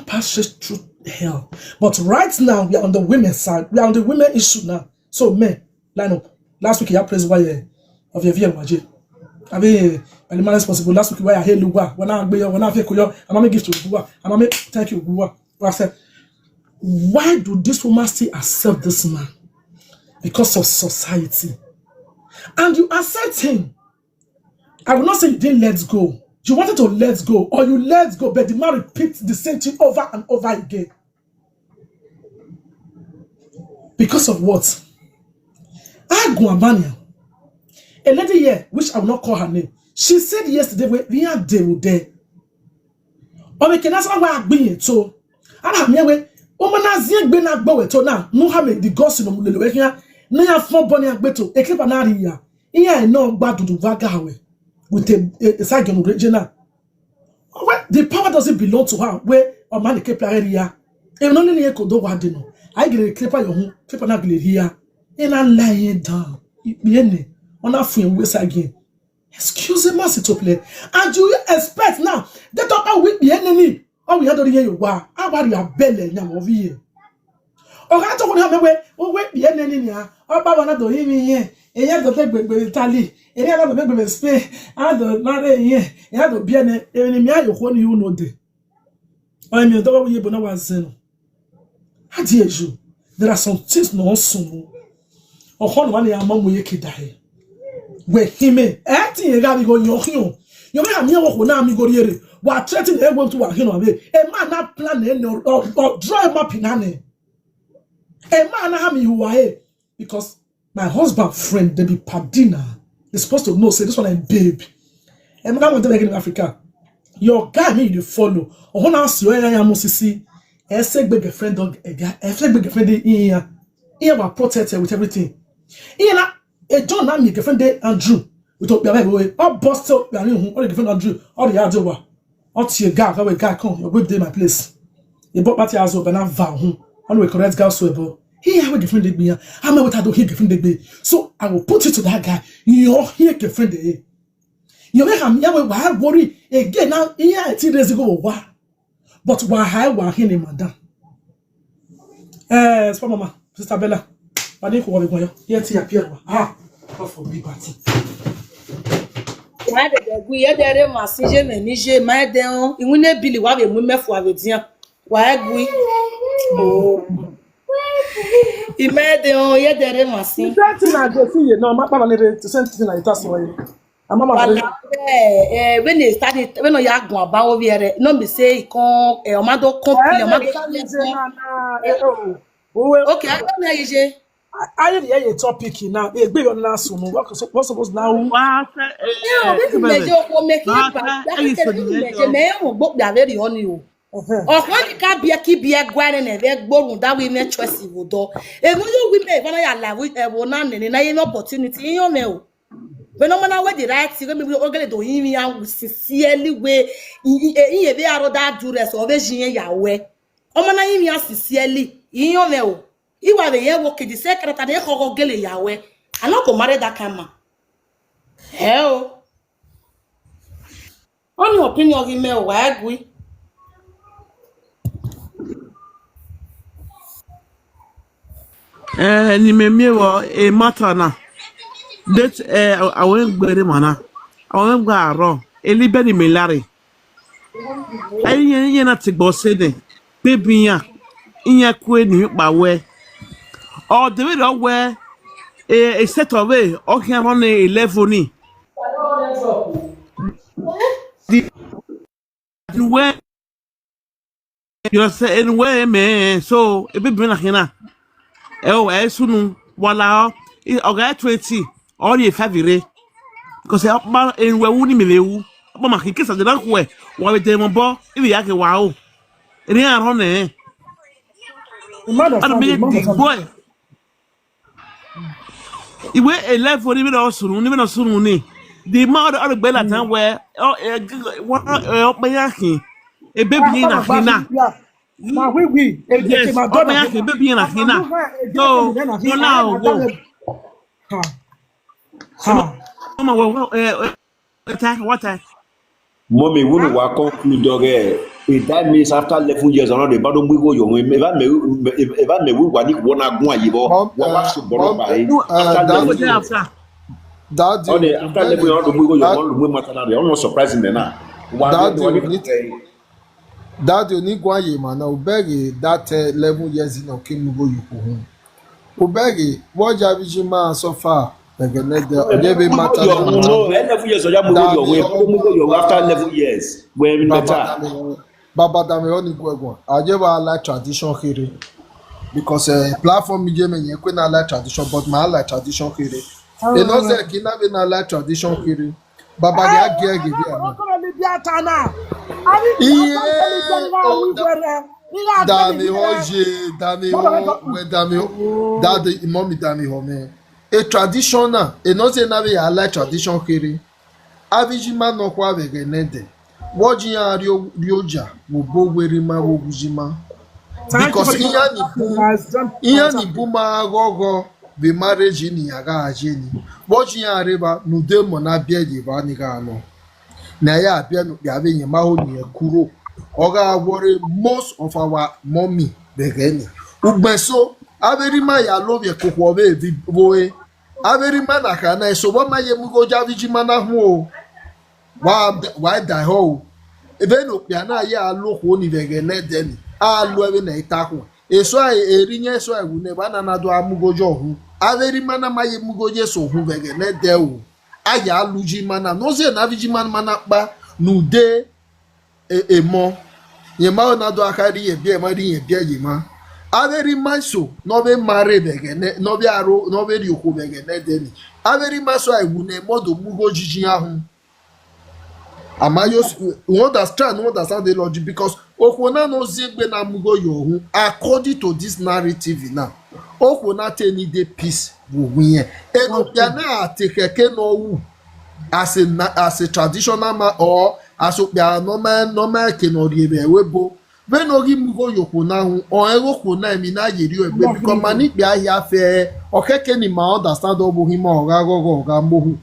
passes through hell. But right now we are on the women's side. We are on the women issue now. So men, line up. Last week you praise why of your view waje. I mean, and the man responsible. Last week why I hear Lugwa. When I feel koyo, I'm give to Lugwa. I'm thank you Lugwa. I said, why do this woman still accept this man? Because of society. And you accept him. I will not say you didn't let go. You wanted to let go, or you let go, but the man repeats the same thing over and over again. Because of what? Aguamania, a lady here, which I will not call her name, she said yesterday, we are there. Or we can ask why being so. I have me away. Omanazia been a bow to now. No have the gossip of the here. No have 4 bonny beto, a clip an area. Here I know bad to Vagawe with a second regional. The power doesn't belong to her where a man kept area. And only a could do what they know. I get a clip your clip an ugly here. And I'm lying down. On a film with again. Excuse me, to play. And you expect now that talk with the enemy. Oh, we had to hear you. Wow, how about your belly? Over here. Oh, I don't have a way. Oh, wait, the enemy. Oh, Baba, don't hear me here. And you have to take with Italy. And you have to make with Spain. I don't know here. You have to be an enemy. You know, day. I mean, the way you know what's in. How dare you? There are some things no soon. Or one year, mom will die. Where he may acting a guy go your home. You may have never who go here. While threatening everyone to a hino away. A man not planning or draw him up in honey. A man have me who are because my husband friend they be Padina. They're supposed to know say this one and babe. And I want to make it in Africa. Your guy me you follow. Or when I see you I must see a sick big friend dog a guy a flag big friend in here. Here was protected with everything. Here a John and me girlfriend Andrew. We talk about way. All bust up or the girlfriend Andrew. All the other one. All to your guy. How a guy come. Your baby my place. You bought party as well. But now vow. On the correct girl so he have a girlfriend did me. I'm not what I do here girlfriend did me. So I will put it to that guy. You're here girlfriend day. You make him yeah why worry again now here 2 days ago why. But why here madam. It's mama Sister Bella. I didn't go over here to appear. Ah, for liberty. Why the we are there, my sister, and Niger, my dear, you will not believe what we met for with you. Why we? Oh, he made the oh, yeah, there, my sister. That's not the thing, no, my papa needed to send something like that. When they started, when you are going about over here, no me say, come, a mother complete, okay, I don't know, you. I didn't hear a topic now. A big on last one. What's supposed now? Yeah, this is major for making it back. That is a man who book that very on you. Or when you can't be a keep be a guide and a very bold that we may trust you do. And when you women, when I alive with a woman and an opportunity in your mail. When no matter what the right thing, we will get to him and sincerely way in a very other duress or Virginia Yahweh. Oh, man, I am sincerely in your mail. You are the year working the secretary of Gilly Yahweh. I'm not going to marry that camera. Hell. On your opinion of email, why agree? Ni me wo e matter na. That I won't go the mana. I won't go aro. Elibe ni melare. Ayi na ti gbo se de. Baby ya. Inya ku ni pa we. Or the way that where a set of way, or can run a level ni. The where You say anyway, man. So it be like na. Sunu wala oga 20 or the favire because ba enwe wu ni melewu ba ma ki kisa de na ko e wa be dem bo ibi yake wa o ni aron ne ado be the boy iwe 11 ni be no sunu ni the ma ado gbe la tan we wa pe yakin e baby na hina na we yes o pe yakin baby na hina so no now go Mama, what time? Mommy, when we conclude, that means after 11 years, another battle we go young. Even me, we want to go na go ayibo. What should borrow by? After Daddy, after 11 years, we go young. We matter now. I'm not surprising me now. Daddy, you need go ayibo na ubegi that 11 years in okin go you go. Ubegi, what Javiji man so far? No, 11 years oja mo go your after 11 years when better. Baba Dami oni go I like tradition here because platform me me yen kwe na like tradition but my like tradition here. E no say kina be na like tradition here. Baba dey age give you. Dami hoje, Dami ho, we Dami ho. Daddy mommy Dami ho me. A traditional, a not say na be a like tradition kiri. Avijima no kwa vegenede. Woji ya rioja wo bo werima wo gujima. Because iya ni buma gogo be marriage ni aga ajeni. Woji ya reba no demo na bia di ba ni ga no. Na ya bia no bia be nyama ho ni ekuro. Oga worry most of our mommy begeni. Ugbeso averima ya love ye kokwo be bi boy. Averima na kana so what my mugo javiji mana ho. Why die ho? Even opia na ya loko ni vegene deni. A lo ebe na itako. Eso erinye so ewu ne bana na do amugo jo hu. Averima na maye mugo je so hu vegene de o. Aya aluji mana no se na viji mana pa nu de emo. Ye ma na do akari ye bia ma ri ye bia ye ma. Averi manso no be mare begene no be aro no be rioko begene deni averi manso ewu ne modo mugo jijin ahun amayo you understand the logic because okona no zegbe na mugo yohun according to this narrative now okona teni dey peace wo win eno ya na atekeke no wu as a traditional man or as a normal kenori ebe webo when ogi mugo yoko na hu o eroko na mi na yeri egbe because mani pe ahia fe okeke ni ma understand obo him oga mohu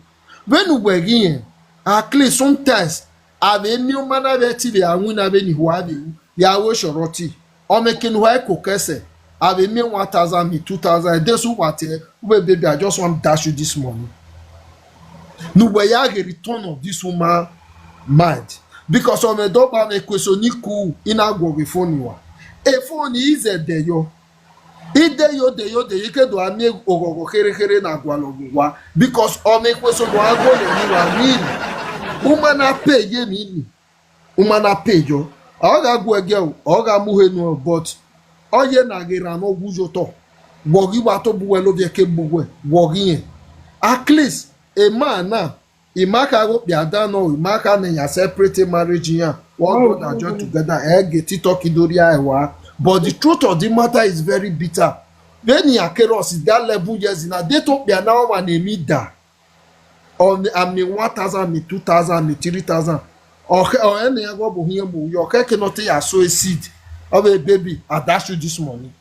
when ugbe yen at least sometimes ave mi o mana be ti be anwu na be ni hu ave ya wo shoroti o making why kokese ave mi 1000 mi 2000 this what baby I just want dash you this money no we ya return of this woman mind. Because on the door me question ni ku ina go be phone wa e phone is de yo ide yo de ike do ami ogogo kere na gwalogwa because on me question do ago le ni wa ni umana pay ye ni umana pay yo o ga go ege o ga mu henu but oye na gira no gujo to wogi wa to buwe lo vie ke buwe wogi at least a man na imaka go biada no imaka na ya separate marriage yan what God are joined together get it talk idoria ewa but the truth of the matter is very bitter when you keros is that level years na they talk bia now one emi da on I mean 1000 me 2000 me 3000 or any go bo hin mo yo keke not ya so a seed of a baby I dash you this money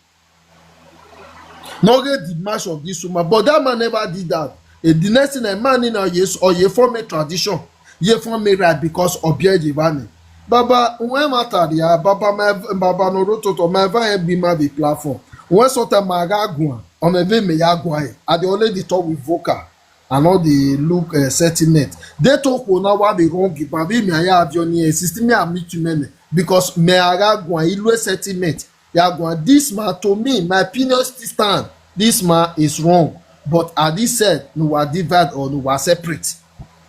no get the match of this woman but that man never did that. The next thing a man in a yes or ye form a tradition, ye form a right because of Biajivani. Baba, when matter ya, Baba no roto to my vine be my platform. When sort of magagua, on a ve me yagua, I already talk with vocal and all the look sentiment. They talk on now what they wrong, but me I have your near system, I meet you many because me agagua, ilwe sentiment. Yagua, this man to me, my opinion still stand. This man is wrong. But as he said, no were divided or no were separate.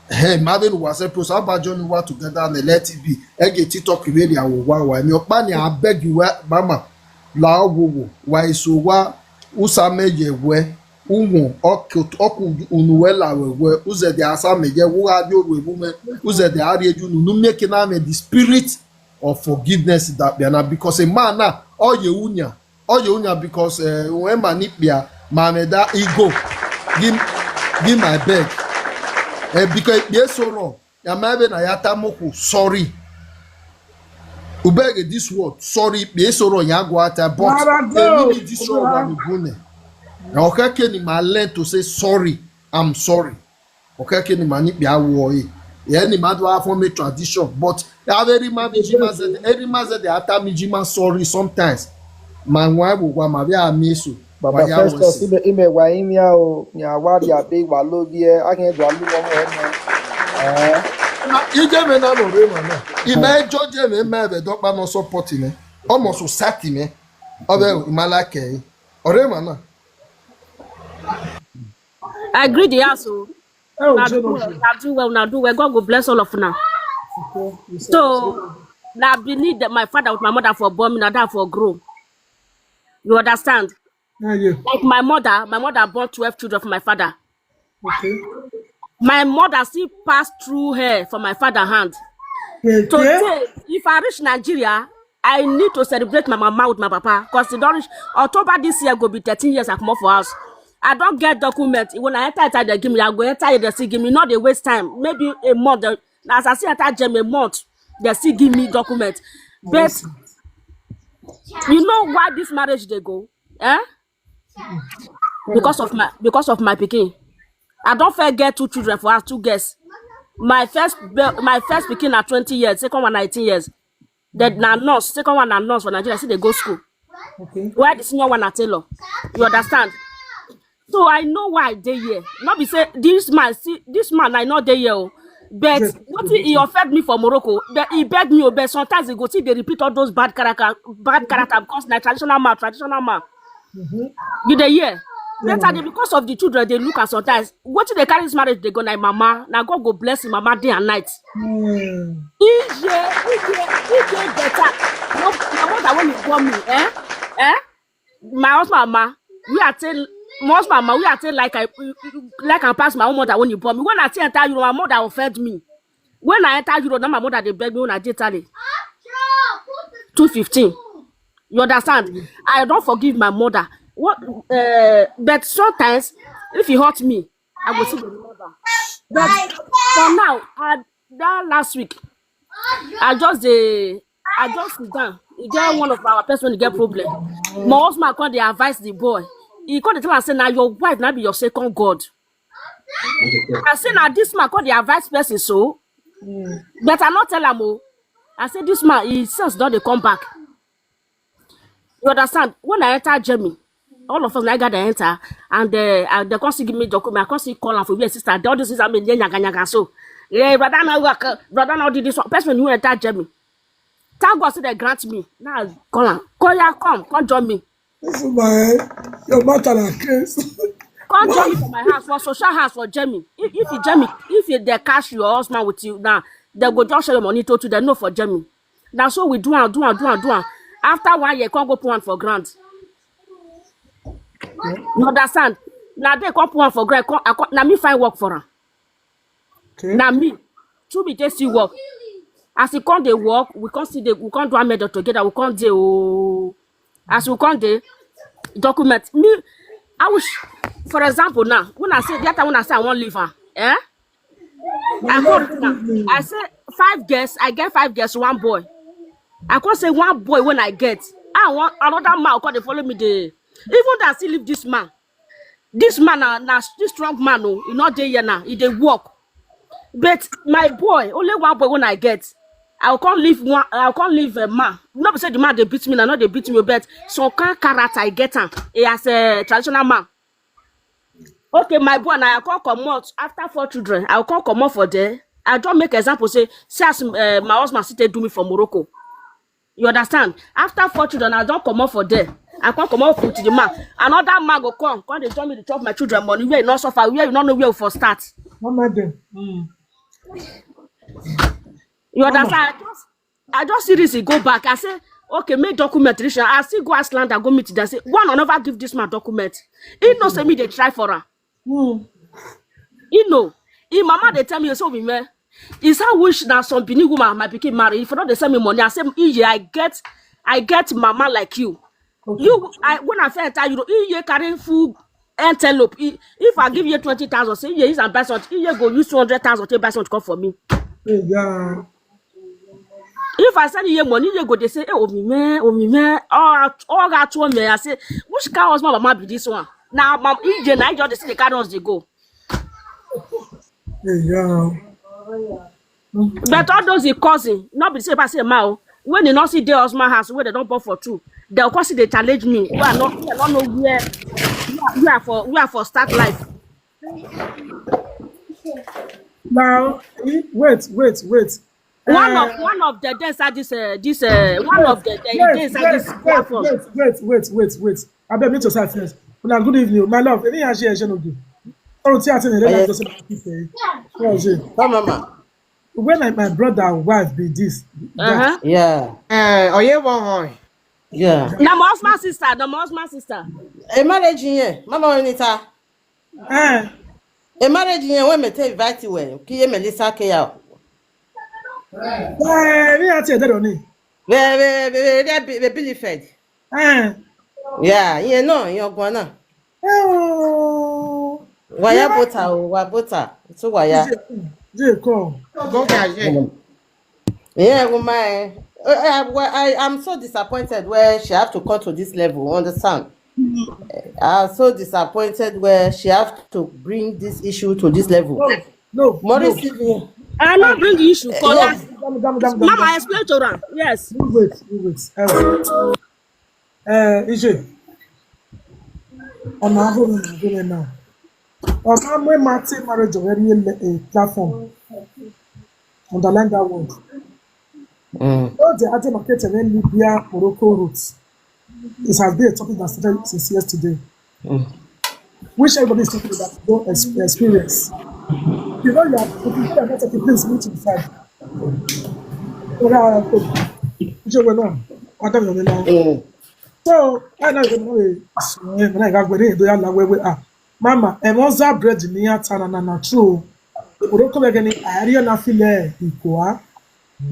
Hey, Marvin was a pros about Johnny War together and let it be. I get it talk really. I will why your money. I beg you, Mama. La wo why so wa usa meje we umu oku unuela we uze de asa meje wo adio we woman uze de arieju nu make na me the spirit of forgiveness that be na because a man na all ye unya because when manipia mameda ego give my beg. Because yes so wrong. Ya maybe na yata moku sorry. Ubege this word sorry. Yes so wrong ya go out but the this wrong na bune. Na okeke ni ma learn to say sorry. I'm sorry. Okeke ni ma ni bia wo e. Ye ni ma do form a tradition but every man said the ata mijima sorry sometimes. Man wa wo ma bia ameso. Baba first ime wa imia o nya wari abe wa lobie akin do alu mo mo ije me na no re mo na ime joje me be dokpa no support me almost society me obe imalake ore mo na I agree the answer. Now do well. God will bless all of now. So now believe that my father with my mother for born me, now that for grow. You understand? Like my mother born 12 children from my father. Okay. My mother still passed through her from my father's hand. Okay. Today, if I reach Nigeria, I need to celebrate my mama with my papa. Because October this year go be 13 years I come up for us. I don't get document. When I enter they give me, I go enter they still give me. Not they waste time. Maybe a month. As I see enter a month, they still give me document. But you know why this marriage they go? Eh? Because of my pikin. I don't forget 2 children for us, 2 girls. My first pikin at 20 years, second one 19 years. Then na nurse, second one na nurse for Nigeria. See they go school. Okay. Why the senior one na tailor? You understand? So I know why they here. Not be say this man I know they here. But what he offered me for Morocco, he begged me, but sometimes he go see they repeat all those bad character because na traditional man. You dey hear? Better because of the children they look at sometimes. What they carry this marriage they go like mama. Now God go bless him mama day and night. If better. No, my mother when you born me, my husband mama, we are tell most mama we are tell like I pass my own mother when you born me. When I enter Europe, my mother offend me. When I enter Europe, now my mother they beg me when I did tally 215. You understand? I don't forgive my mother. What? But sometimes, if he hurt me, I will see the mother. But for now, that last week, I just sit down. He get one of our person to get problem. My husband called the advise the boy. He called the tell and say, now your wife now be your second God. I say now this man called the advice person so. But I not tell him. I say this man he says don't they come back. You understand? When I enter Germany, all of us like got the enter and they can't give me document. I can't see call for your sister. All this is I mean yaga so. Yeah, brother now did this one. Person who enter Germany. Thank God say they grant me. Now come join me. This is your matter case. Come join me for my house for social house for Germany. If they cash your husband with you now, they go just share your money to they know for Germany. That's what we do. After 1 year, can't go put one for grant. You understand? Now they can't put one for grant. Now me find work for her. Okay. Now me, 2 be they see work. As we can't they work, we can't do a medal together. We can't do. As we can't do document me. I wish, for example, now when I say that, when I say I won't leave her, I go now. I say 5 girls. I get 5 girls, 1 boy. I can't say 1 boy when I get. I want another man because they follow me there. Even that still leave this man. This man now this strong man, no, he not there now. He dey work. But my boy, only 1 boy when I get. I can't leave a man. Not say the man they beat me, now not they beat me, but some kind of character I get him. He as a traditional man. Okay, my boy, now I can't come out after 4 children. I can't come out for there. I don't make example say as my husband still do me for Morocco. You understand? After 4 children, I don't come out for there. I can't come out to the man. Another man go come they tell me to chop my children money. Where you not suffer, where you not know where for start. What made them? You understand? I just seriously go back. I say, okay, make documentary. I still go ask land and go meet them. Say, one, I never give this man document. He knows me, they try for her. He know. He mama, they tell me, so me, man. Is how wish that some Benin woman might become married. If not, they send me money. I say, I get mama like you. Okay. When I first tell you, you carrying full envelope. If I give you 20,000, say he's a buy something. You go use 200,000 to buy something come for me. Yeah. If I send you money, you go they say, oh me man, all got to me. I say, which car was my mama be this one? Now, mom, I just see the car they go. Yeah. But all those cousin, not be say if I say ma, when they not see their husband house where they don't buy for two, they'll cause they challenge me. We are not know where we are for start life. Now, wait. One of the days at this one of the days at this platform. Wait. I better meet yourself first. Well, good evening, my love. Any answer you know? Oh, Mama. When my brother wife be this. Yeah. Oh yeah, boy. Yeah. The husband sister. A marriage here, Mama Onita. A marriage here when me take invite you when Kiye Melissa K out. Me answer that only. They Billy fed. Yeah, you know, you're gonna. Oh. Waya bota. So waya. Yeah, woman. I'm so disappointed where she have to come to this level. Understand? I'm so disappointed where she have to bring this issue to this level. No. Maurice, I not bring the issue. Mama, explain to her. Yes. Wait. Ije. I'm not going now. I'm when Martin marriage already a platform. Underline that word. All the art market in Libya, Morocco roots. It has been a topic that started since yesterday. Which everybody is talking about, don't experience. You know, you are not taking place meeting inside. So, I know Mama, emoza bread ni atana na true. Morocco begini area na file ikoa.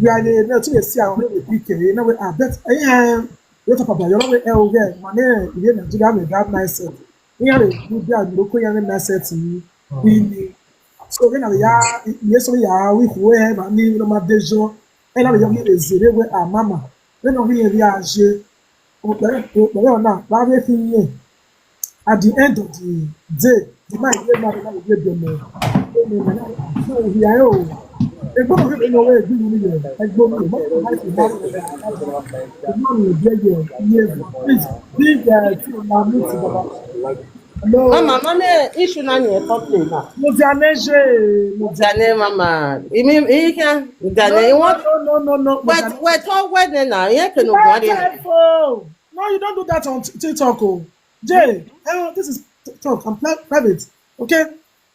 We are the to see our PK. Now we are bet. You talk about your own elder. Money, you know, you have a bad mindset. We are a Morocco young mindset. So when we are, yes, we are. We who have a name no matter dejo. And we are here zero with our mama. Then we are here. At the end of the day, the man will not give them. So we are all. If one of them know where you live, I go to Mama, money issue na your complaint now. Mujane, Mama. You mean he can? Mujane, what? No. Wait, now. You can go. No, you don't do that on TikTok. Jay, this is talk. I'm private. Okay?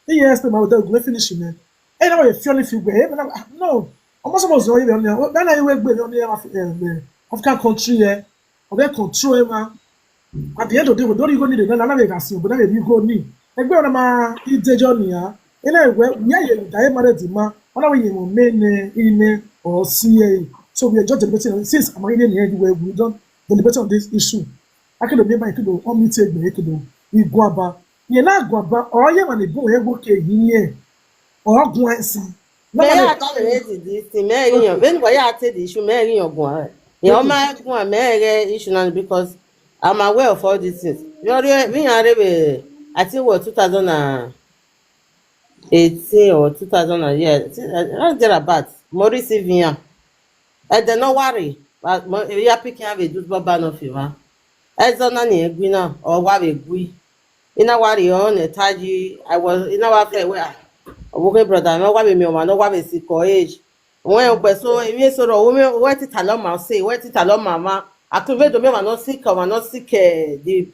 Yes, my hotel go finish man. Hey, now you feel if you no. I'm not supposed to know you. Then I work with the African country here. Or control man. At the end of the day, we don't even need another legacy, but then you go need. I go on my journey. Anyway, you die married the man. One way you main email or CA. So we are just debating since I'm already here where we don't deliberate on this issue. I can remember I could do only take me to do. You go about. You're not go about. Or you want to go here, okay, here. Or go and see. May I tolerate this thing? When I tell the issue, marry your boy. Your man go and marry issue because I'm aware of all these things. We are I think what 2018 or 2000 years. There about Maurice Vian. I don't know worry. But we are picking up a good baba of fever. I don't know or what we agree. In our worry on a taji, I was in our fair where a working brother, no what we know, no what we see for age. When we so if you sort of women, what it alone say, what it alone, Mama. Activate the men are not sick or not sick the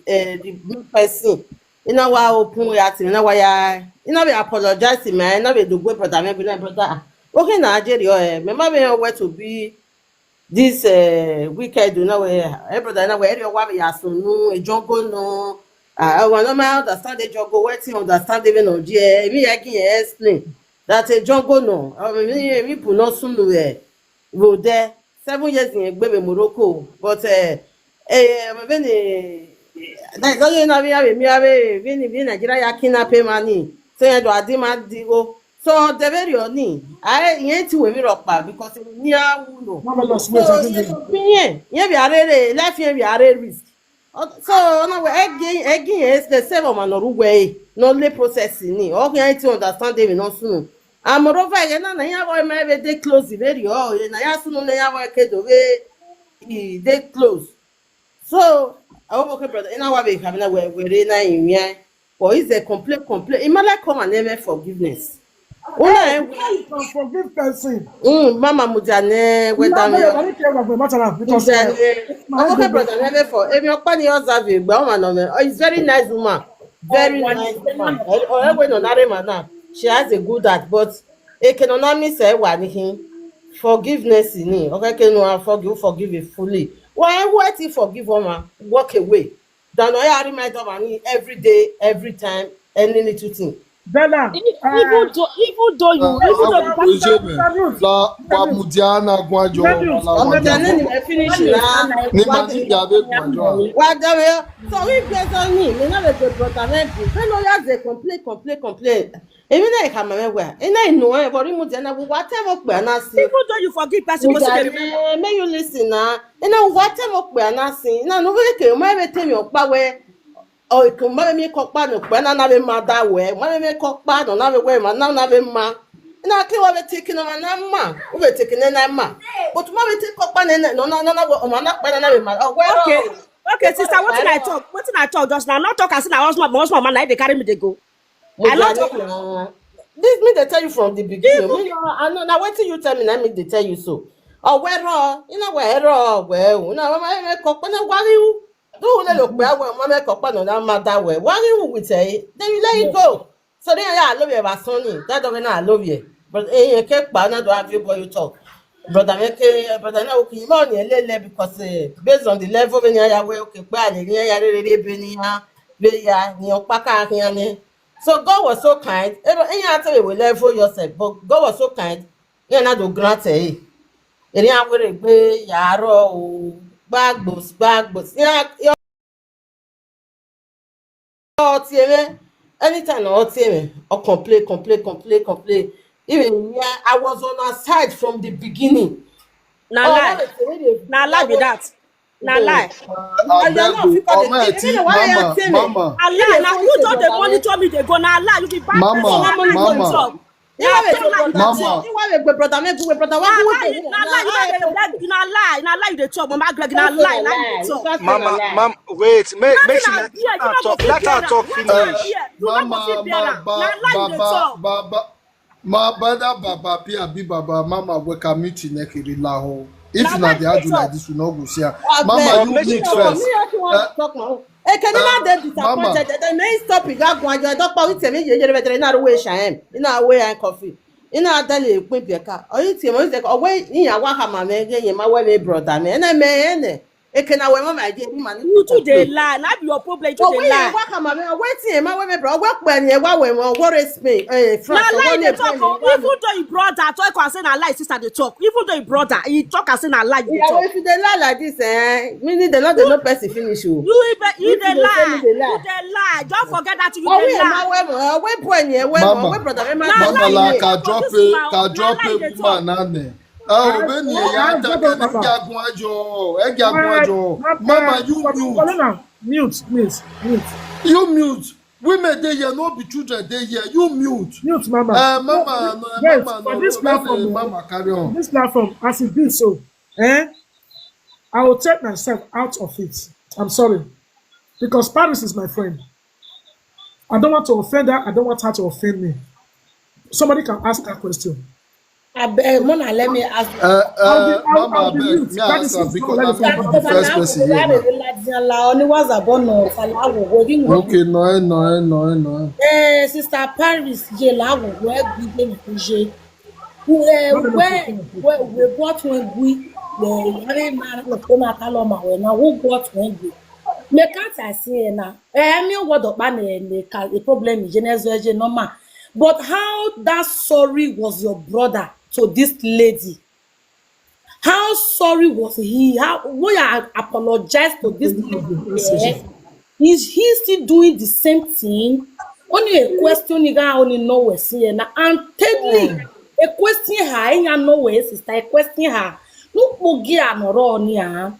person. In our open way, in our way, we apologize, man. Now we do good, brother, maybe brother. Okay, Nigeria, remember me where to be this weekend, you know, where brother, now where you want me asunu, a jungle no. I want to understand the jungle, waiting understand even on GA. Me, I can explain that a jungle no. I mean, people not soon go there 7 years in baby Morocco, but when that's all you know, we have Nigeria kidnap money. So you do a demand deal. So the very only I ain't to we rock back because near uno. Marvelous. Wait, I think Yeah, we are ready. Life here we are ready risk. So now we again is the same man no way. No lay processing ni. Okay, I to understand them no soon. And moreover, you know, na ya boy maybe they close the very oh, na ya soon na ya boy kedo we they close. So I hope okay, brother. In our way, having a way in here. But it's a complete. It might like come and never forgiveness. you can forgive person. Mama Mujane, I don't care about the matter because okay, brother, never for. If you're planning your survey, it's very nice woman. Very nice woman. She has a good heart, but it cannot miss her one forgiveness in it. Okay, can you forgive it fully? Why to forgive woman? Walk away. Don't I remind her every day, every time, any little thing. Bella, even though you la mudiana gwajo la finish ni mati jabe gwajo so we get on me never go protament when no ya dey complain even na ka mama we na no e body mudiana whatever pe na sin even though you forgive person go say may you listen na whatever pe na sin na no we ke mo e tell me opa we o ko ma me ko pa no pe na be ma da we ma me ko pa no na be we ma na be ma na ke wa be take no na ma o be take na ma but ma be take ko pa na no o ma na pa na be ma okay sister wetin I talk just now not talk as na husband man na dey carry me dey go I not talk this me dey tell you from the beginning me I know na wetin you tell me na me dey tell you so o we ro you know we ro we na ma me ko pa na wari u do le lo pe awo ma me ko pa no na ma da we wari u with say then you let it go so then I love you ba son ni that don't mean I love you but ke pa na do have you boy you talk brother na okay mo ni elele because based on the level when ya we okay pa ni ya rere be ni ha be ya ni opa ka kan ni so God was so kind ya tell we level yourself but God was so kind ya na do grant eri awere gbe ya ro o gbagbos ya anytime or complain even I was on her side from the beginning na lie be that na lie mama Allah na you just dey monitor me dey go na Allah you be bad person na you dey talk mama Greg na lie you dey talk Mama, wait, make she let her talk finish. Baba pia bi baba mama we can meet in ekiri la ho. If you not the aju like this, we no go see her. Mama, you mix first. Can you not be disappointed? They may stop it. I don't know what me. You're better not away shame. In our way and coffee. In our daily quimp your car. Or you see, away in your wahama, again, my way brother, me and I may. Can I wear my dear man? You to the lie, not your problem to the lie. Wait, my way, bro. Work when you worries me. Even though he brought that talk and say na lie, sister they talk. Even though he brought that, he talk and say na lie. Yeah, if you dey lie like this, meaning they not no person finish you. You dey lie. You dey lie. Don't forget that you dey lie. Wait, when you brother, mama like ka drop it, man. Oh, when you are Mama, you mute, please. Mute. You mute. Women they here, no be children they here. You mute. Mute, Mama. Mama, for this platform, Mama, carry on. This platform, as it be so, I will take myself out of it. I'm sorry, because Paris is my friend. I don't want to offend her. I don't want her to offend me. Somebody can ask that question. Mona, let me ask you. Mama, me ask her because I'm the first person here. Okay, no. Sister Paris, we bought when we na taloma we na who bought when we me can't I see na me what up man the problem is genesis normal, but how that sorry was your brother to this lady? How sorry was he? How we are apologized to this lady? Is he still doing the same thing? Only a question you got only know we see na, and thirdly a question her in no way sister a question her look mogi anoro ni ah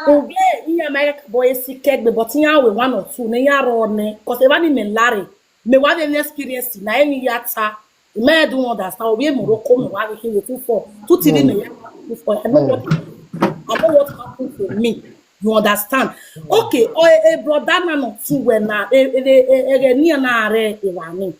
oge in America boy si kegbe but in we one or two na ya ro ne cause e ba ni me lare me wa the experience na any yata me do understand obi Morocco me wa we too for two three me for I know what happened to me. You understand? Okay, or a brother no two when na near na are Irani.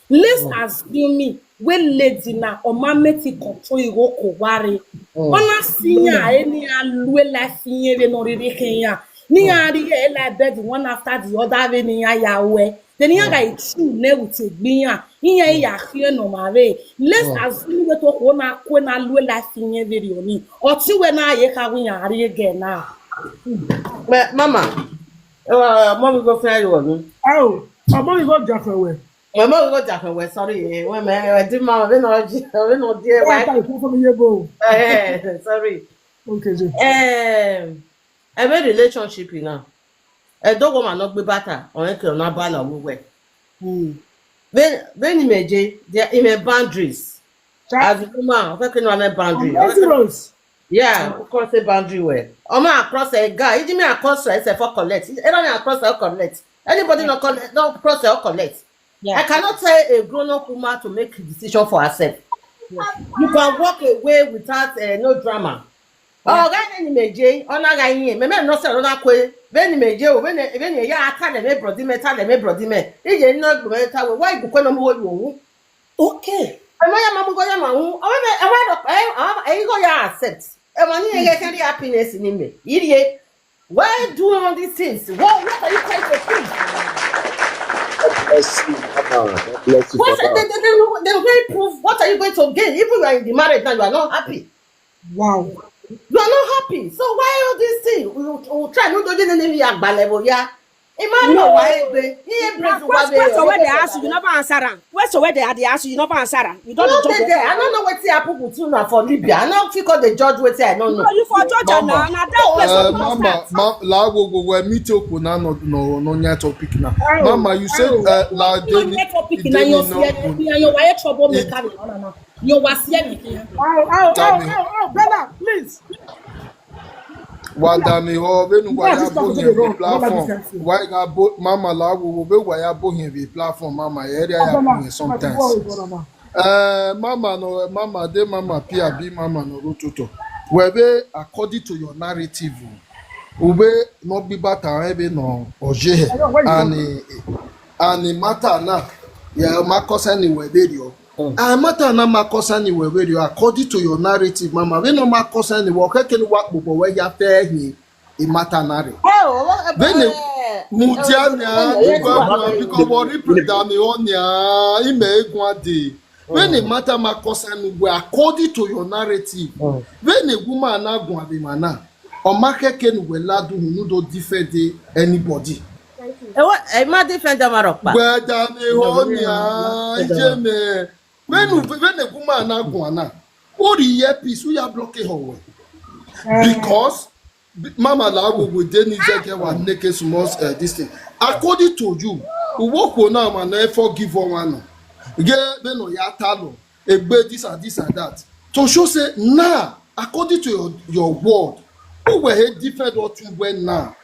Let's assume me when lady na o mameti control you go worry. Ona sinya any alwe life we no really Kenya. Ni ari e like bed one after the other we ni yawe. Then you guy true ne with gbiyan. Iyan ya hie no mare. Let's assume we to ko na alwe life we oni. Oti we na ye ka we ari again now. Mama, mommy go fly you. Oh, mommy go jack away. My mom go jack away. Sorry, when I did mama, we no dear. Sorry. Okay. Every relationship, you know. A dog woman not be better or a girl not bad or we. When you may there are boundaries. As a woman, how can you have boundaries? Yeah, of course a boundary way. Or man across a guy, you mean across a for collect. Anyone across a collect. Anybody not collect, not cross a collect. Yeah. I cannot tell a grown-up woman to make a decision for herself. Yeah. You can walk away without no drama. Oh, guy name J. On a guy here. Remember, no sir, no way. When you J. When you tell them, brother, tell them, brother, you not matter why you can't know. Okay. I go ya accept. And when you get any happiness in me, idiot. Why do all these things? What are you trying to think? Bless you, Mama. Bless you. They will prove what are you going to gain? Even when you are in the marriage now, you are not happy. Wow. You are not happy. So why all these things? We will try not to do anything at level, yeah. Imagine why where they ask you never answer. Where's where they ask you never answer. You don't know. I don't know what happened with you now for Libya. I don't think the judge will say I don't know. You for judge now. Mama, la go meet up na no nya topic na. Mama, you said la topic na you see you why trouble maker na. You was here. Oh, brother, please. Wadami ho benu waya bohin platform. Why ga mama la go be waya bohin the platform mama area ya bohin sometimes. Mama de mama pia bi mama no rototo. Webe according to your narrative. Ube no be bata ebe no oje and matter na ya makosa ni weberio. Matter na makosa ni weberio according to your narrative mama. We no makosa ni wo kekele wa popo we ya fe hin e matter na re. Bene mutianya because we represent me onya ime egun ade. When the matter makosa ni we according to your narrative. When a woman na gun abi mana o makeke ni we ladu nu do defend anybody. What I ma defend Marokpa. Whether me onya ijeme when a woman na gun na o the earpiece we are blocking her because mama la go go dey ni jeke wa naked small this thing according to you we work on am and forgive one get be no ya talo egbe this and that to show say now according to your word who were different or two when now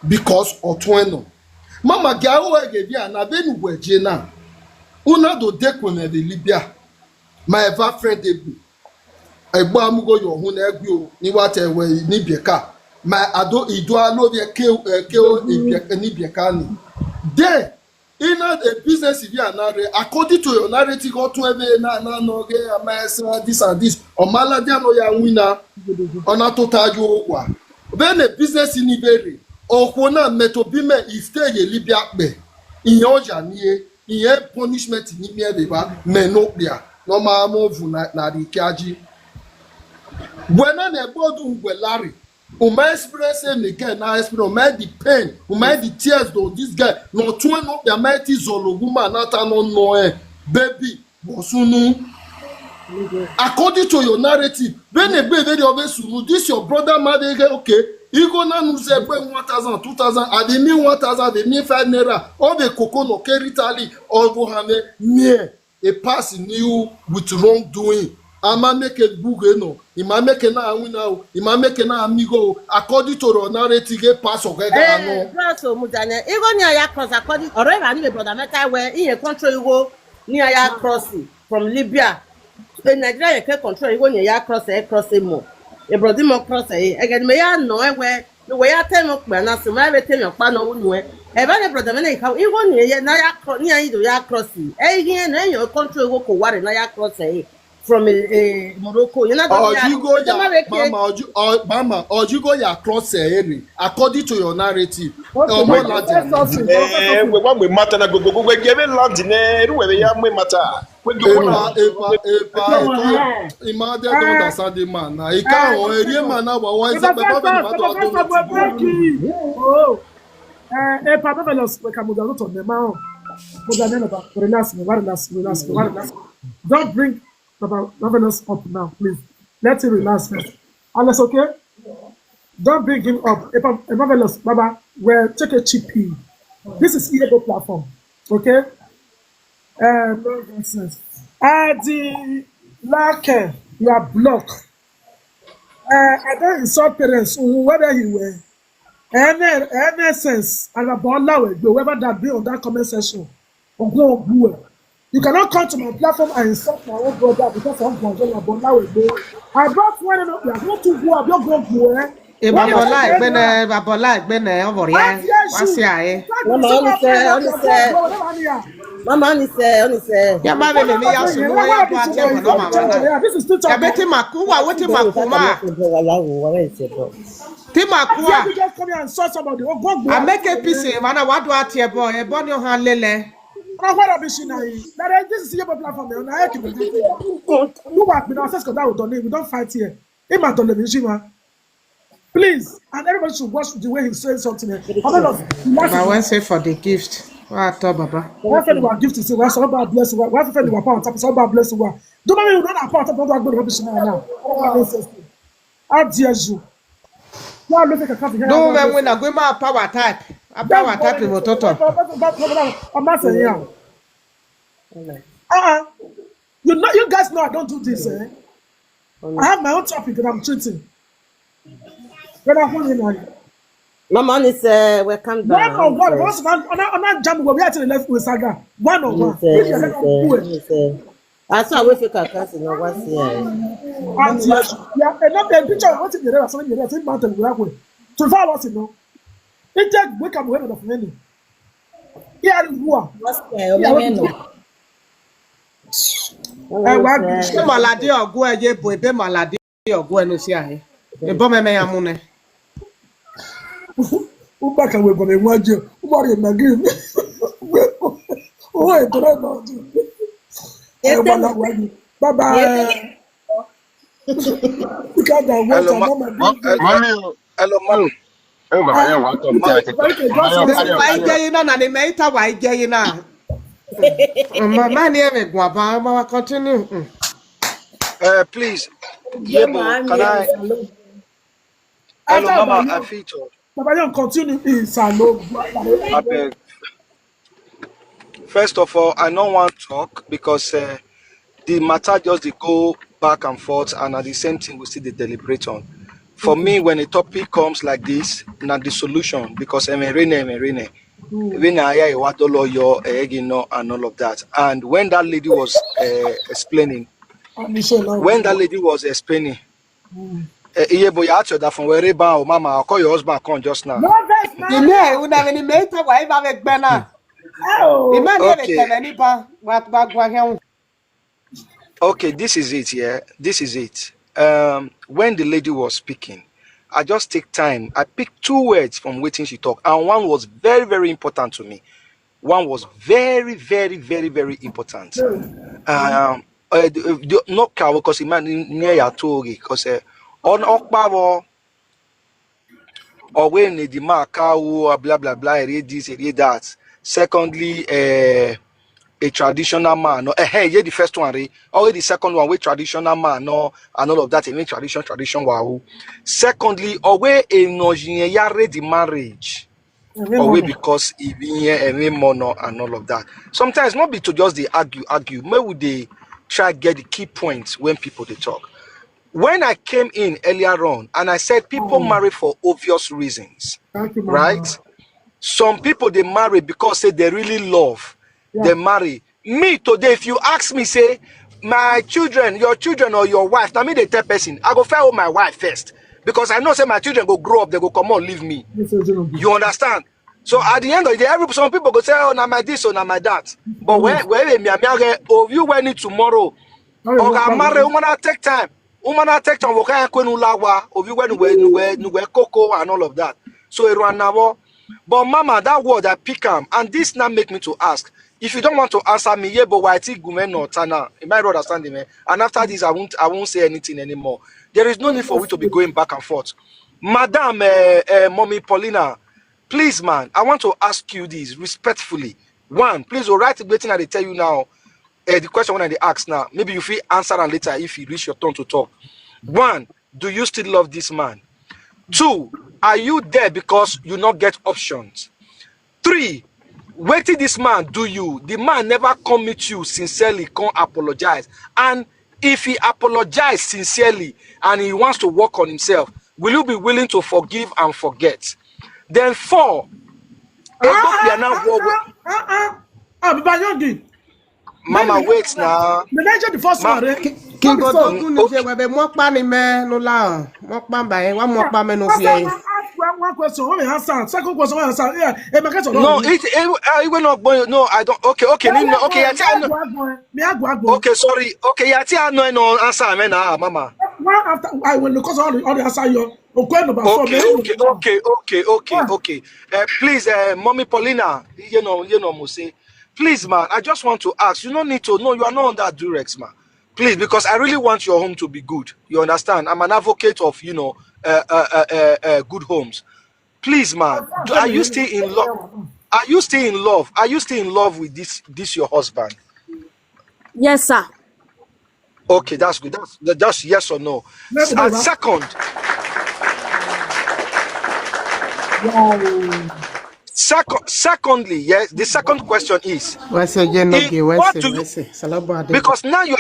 because otweno mama ga o ge bia na be nu gweje na una do dekun na the Libya my ever friend egbu egbo amugo yo hu na egbe o ni wa te we ni bieka my ado ido alo be ke ni bieka ni there in a business if you are not according to your narrative or to no this and this or maladia no ya winner on a total you then a business in Iberi or kona metobime if stay a Libya be in your janie in punishment in Libya menopia no ma move na the kaji. When I go to Larry, my experience again, now experience, my the pain, my the tears, though this guy, no 20 of the mighty Zolo woman, not no baby, Bosunu. According to your narrative, when a baby always this your brother, mother, okay, you go now say 1,000, 2,000, and they mean 1,000, they mean 5 naira, all the cocoa no carry tally, all go have near a pass new with wrongdoing. Ama make a book, no. Ima make na wina, ima make na amigo. According to your narrative, pass or get no. So Mujane, even near ya cross, according or even brother Meta where in a country you go near ya crossing from Libya. In Nigeria, you can control you near ya crossing more. A brother more cross again. May I know where the way I tell you, man, as my retain your pan on way. Every brother, how even near ya crossing. Again, your country will go what in ya crossing. From Morocco, you're not Mama, or you go your cross area according to your narrative. Okay, we want we matter na go we give land ne we ya we matter. We go Imade don't understand the man. Na he can't or area man na wa is oh. Papa Velos, we can move out on the mount. Relax. Don't bring Papa Velos up now, please. Let him relax first. Alice, okay? Don't bring him up. Papa Velos, Baba, we'll take a chippy. This is Ego platform, okay? No nonsense. The Lake, you are blocked. I don't insult parents, whether you were. Any sense, and about whoever that be on that comment section, or go. You cannot come to my platform and insult my own brother because I'm going to about I brought one of you. I want to go. I'm not going to go. Mama say. Ya mama me ya so no ya to atem no mama. This is still talking. Ya beti makuwa, weti makuma. Ti makuwa. You just come here and insult somebody. Oh, go. I make a piece, man. What do I tell boy? E bon your hand lele. Now what are you saying? That this is your platform. Now I keep it. You work with us because that we don't. We don't fight here. In my television, please, and everybody should watch the way he says something. I want say for the gift. What Baba? Why friend our gift is why somebody bless you? Why friend our power? Somebody bless you? Don't know you don't have power. Don't go to rubbish now. How dare you? No, man, when I go my power type. A power type in Mototo. I'm not saying yeah. You guys know I don't do this, eh? I have my own topic that I'm treating. When I'm holding Mama say welcome down. One on one. Once on that jam we are to the left with Saga. One on one. I saw we fake account in our here. Yeah, enough picture what in the river, something the same mountain we are going. So far what's it no? It take wake up when of many. Here is who. Se malade ogo eje bo ebe malade ogo enu si ahe. E bo me ya mu ne. Ubaka we go me waje. Ubari na game. Oh, e tore no. Bye bye. Hello, mom. Oh, my God, Why get na the meta why get na. Mama near me go ba continue. Please. Yebo, can I? Hello, Mama, I feel to. Baba, you continue in salon. I beg. First of all, I don't want to talk because the matter just they go back and forth, and at the same thing we see the deliberate on. For me, when a topic comes like this, not the solution because when I and all of that. And when that lady was explaining, you that from where Mama, I'll call your husband come just now. Okay, this is it, yeah. This is it. When the lady was speaking, I just take time. I picked 2 words from waiting she talked, and one was very, very important to me. One was very, very, very, very important. no car because man near ya tori because on okpabo or when the mark blah blah blah read this read that. Secondly, a traditional man. No, hey, yeah, the first one, or the second one, with traditional man, no, and all of that, mean tradition, wow. Secondly, or where a no the marriage, or way because even here and mono and all of that. Sometimes not be to just they argue. Maybe they try get the key points when people they talk. When I came in earlier on and I said people marry for obvious reasons, Thank you, right? Mama. Some people they marry because say they really love. Yeah. They marry. Me today, if you ask me, say my children, your children or your wife, now me the third person, I go fail my wife first. Because I know say my children go grow up, they go come on, leave me. You understand? So at the end of the day, some people go say, oh, now my this or now my that. But where me of you when it tomorrow, or marry, woman take time. Woman take time, woka kwenu lawa, of you when cocoa and all of that. So it run now. But mama, that word I pick am, and this now make me to ask. If you don't want to answer me, yeah, but why take gumen or tana? You might understand me. And after this, I won't say anything anymore. There is no need for we to be going back and forth. Madam Mommy Paulina, please, man, I want to ask you this respectfully. One, please, all right, waiting I tell you now. The question when I ask now, maybe you feel answer and later if you reach your turn to talk. One, do you still love this man? Two, are you there because you not get options? Three, what did this man do you? The man never come meet you sincerely, come apologize. And if he apologize sincerely and he wants to work on himself, will you be willing to forgive and forget? Then four, Mama, wait now. The first one, King one question. One answer. Second question. One answer. Yeah. No, it will not. No, I don't. Okay. Okay, sorry. Okay, no answer, man. Mama. One after I will look all the answer you. Okay. Please, Mommy Paulina, you know, Mose. Please, man, I just want to ask. You don't need to. No, you are not on that Durex, man. Please, because I really want your home to be good. You understand? I'm an advocate of, good homes. Please, man, are you still in love? Are you still in love? Are you still in love with this your husband? Yes, sir. Okay, that's good. That's yes or no. And second. Secondly, yes, the second question is because now you